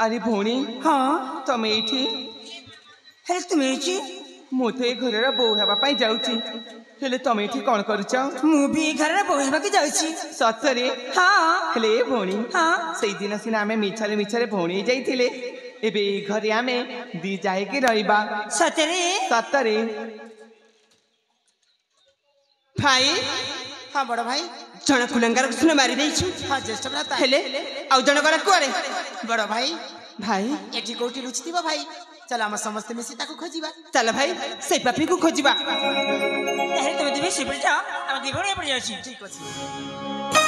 अरे भौणी हाँ तमे एठी हेले तुम एठी मु तो ए घर बोऊ हेबा पाई जाउची हेले तमे एठी कोन करूछ मु भी घर बोहे बाकी जाउची सतरे हाँ हेले भौणी हाँ सेई दिन सिना आमे मिछरे मिछरे भौणी जाइथिले एबे ए घरे आमे दी जाए के रहिबा सतरे सतरे भाई हाँ बड़ भाई जण कुलंगार सुन मारी देइछु हाँ ज्येष्ठ भ्राता हेले आउ जण गरा कुआरे बड़ भाई भाई एठी कोठी लुचिथिबो भाई चल हम समस्त मिसी ताको खोजिबा चल भाई से पापी को खोजिबा हेले तुम दिबे से बेटा हम दिबोरे पड़ जाउची ठीक अछि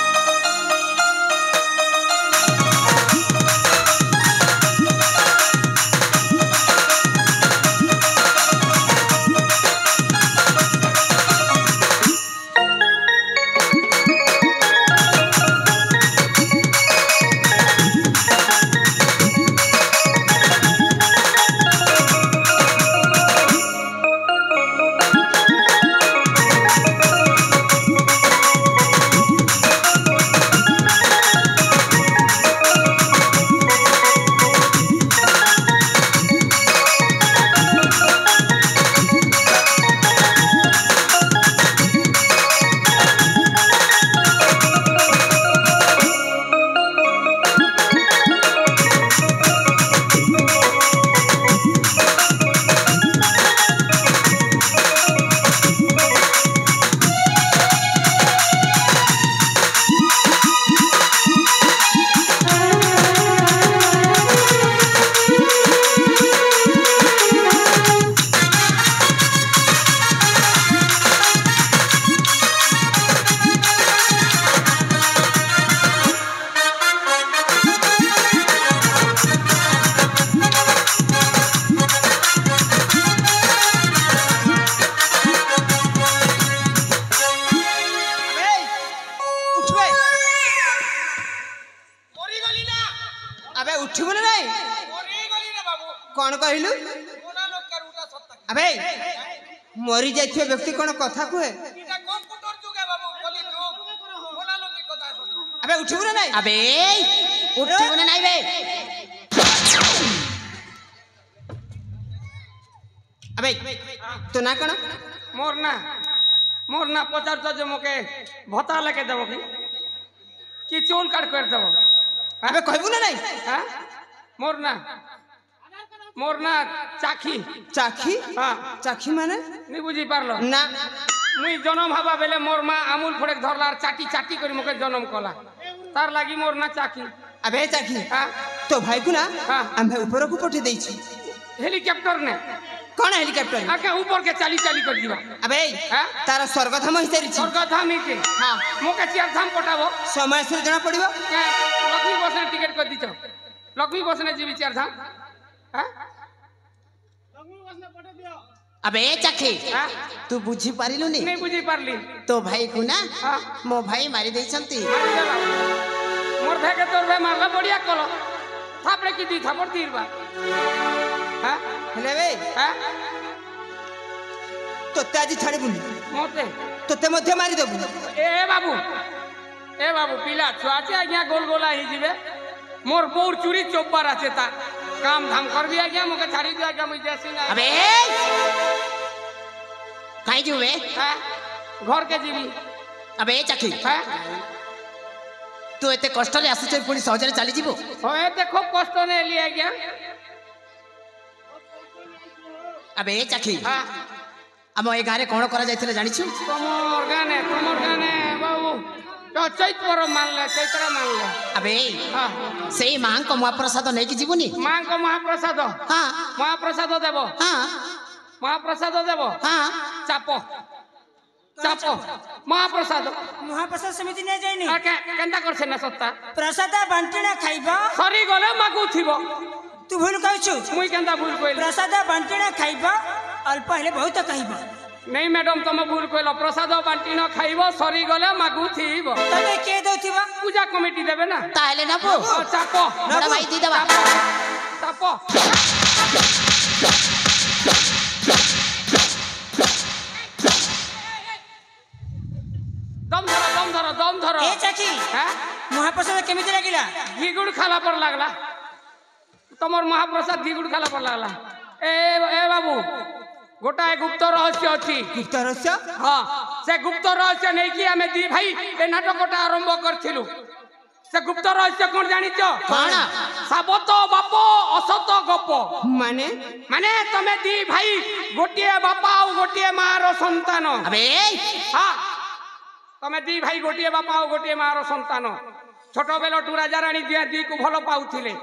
कौन कहलु अबे मरी जाइथिबे व्यक्ति कौन कथा कहे अबे उठिबु ना नहीं अबे उठिबु ना नहीं बे अबे तो ना कण मोर ना पचार तो जो मोके भत्ता लेके देबो कि चोल काट कर देबो अबे कहबु ना नहीं हां मोर ना चाखी चाखी हां चाखी माने नहीं बुझी पारलो ना मुई जन्म हवा बेले मोर माँ आमूल फोड़े धरला चाटी चाटी करी मोके जन्म कला तार लागी मोर ना चाखी अबे चाखी हां तो भाई को ना हां हम भाई ऊपर को पठे देई छी हेलीकॉप्टर ने कौन हेलीकॉप्टर आके ऊपर के चाली चाली कर दिबा अबे हां तारा स्वर्गधाम हिसारी छी स्वर्गधाम ही के हां मोके चार धाम पटाबो समय से जना पड़िबो लक्ष्मी बस ने टिकट कर दीचो लक्ष्मी बस ने जीवी चार धाम हां अबे चाखी तू बुझी पारिलु नहीं बुझी पारली तो भाई को ना मो भाई मारी देइछंती मोर भाई के तोर भाई मारला बढ़िया कलो थापड़े की दी थापड़ तीरबा हां हेले बे हां तो ताजी छाड़ी बुनी मोते तो ते मध्य मारी देबु ए बाबू पिला छुआ छे आज्ञा गोल गोला ही जीवे मोर बोर चूड़ी चोपार আছে ता काम धाम कर भी आज्ञा मोके छाड़ी दिया आज्ञा मुझे सिंह अबे काई जुवे हां घर के जीवी अबे चाखी हां तू एते कष्ट रे आसी पुणी सहजरे चली जीवो होए देखो कष्ट ने लिए आज्ञा अबे चाखी हां हम ए गारे कोन करा जाइथिले जानि छु तमोर गाने बाबू तो चैत्र मानले चैत्र मानले अबे हां सेई मां को महाप्रसाद नै कि जीवनी मां को महाप्रसाद हां महाप्रसाद देबो हां महाप्रसाद देबो हां चापो ଚାପ ମହାପ୍ରସାଦ ମହାପ୍ରସାଦ ସେମିତି ନିଆଯାଇନି କେନ୍ତା କରছে ନା ସତ୍ତା ପ୍ରସାଦ ବାଣ୍ଟିଣା ଖାଇବ ସରିଗଲେ ମାଗୁଥିବ ତୁ ଭୁଲ କହୁଛୁ ମୁଇଁ କେନ୍ତା ଭୁଲ କହିଲି ପ୍ରସାଦ ବାଣ୍ଟିଣା ଖାଇବ ଅଳ୍ପ ହେଲେ ବହୁତ କହିବ नहीं मैडम तुम भूल कहल प्रसाद बांटी न खाइब सरीगले मागुथिब तबे के देथिबा पूजा कमिटी देबे ना ताहले ना पो चाप बड़ा भाई दी देबा चाप दम धरो ए चाची हैं महाप्रसाद केमिति लागिला घिगुड़ खाला पर लागला तमर महाप्रसाद घिगुड़ खाला पर लागला ए बाबू गोटाए गुप्त रहस्य अच्छी गुप्त रहस्य हाँ से गुप्त रहस्य नहीं कि आमे दी भाई ए नाटकटा आरंभ करथिलु से गुप्त रहस्य कोन जानिच कोन साबत बाप असत गप माने माने तमे दी भाई गोटिए बापा और गोटिए मां रो संतान अबे हां तमे दी भाई गोटिए बापा और गोटिए मां रो संतान छोट बेलटू राजा रानी दी को भलो पाउथिले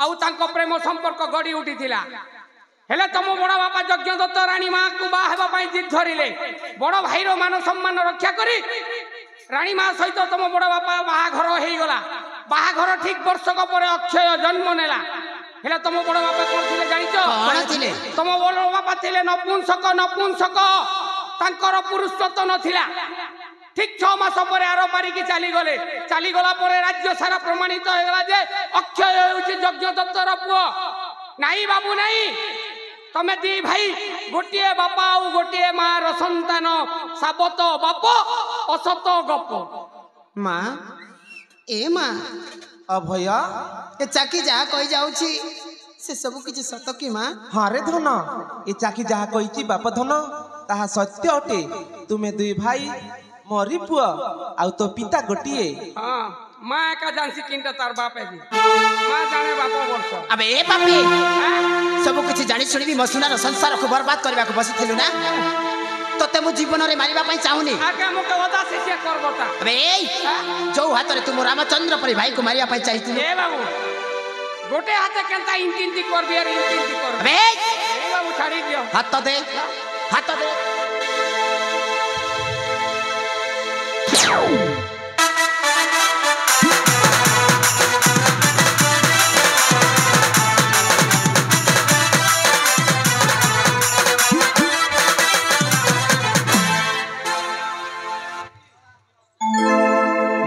आउ तांको प्रेम संपर्क गड़ी उठिथिला हेले तुम बड़ बापा यज्ञ दत्त रानी माँ को बाहर जिद धरिले बड़ भाई मान सम्मान रक्षा करी रानी माँ सहित तुम बड़ बापा बाहाघर हो गला बाहाघर ठीक वर्षक पर अक्षय जन्म नेला हेले तुम बड़ बापा कौन थे जानिच तुम बड़ बापा थे नपुंसक तांकर पुरुषत्व नथिला ठीक 6 मास पर आरो पारिकी चली गला राज्य सारा प्रमाणित हो गला जे अक्षय होउछि यज्ञ दत्तर पुओ नहीं बाबू नहीं तमे दी भाई गोटे बापा और गोटे माँ रो संतान साबत बाप असत गप माँ ए माँ अभय ए चाकी जहाँ कही जाउछि से सब किछि सत कि माँ हाँ रे धन ए चाकी जहाँ कही बाप धन ताहा सत्य अटे तुमे दुई भाई मोरी पुआ आउ तो पिता गोटिए हाँ माँ का जानसी किंटा तार बाप है माँ जाने बाप वर्ष अबे ए पापी सब कुछ जानि सुनि भी मसुनार संसार को बर्बाद करबा को बसिथिलु ना तते मु जीवन रे मारिबा पई चाहुनी आके मुके वदा शिष्य करबता अबे जो हाथ रे तुम रामचंद्र पर भाई को मारिया पई चाहिथिलु ए बाबू गोटे हाथे केनता इंटिंटी करबी अरे इंटिंटी कर अबे ए बाबू छाड़ी दियो हाथ दे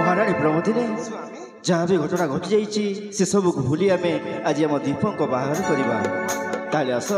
महाराणी प्रमोदी ने जहाँ भी घटना घटी जाइए से सब भूली आम आज आम दीपक बाहर करवा ताले आस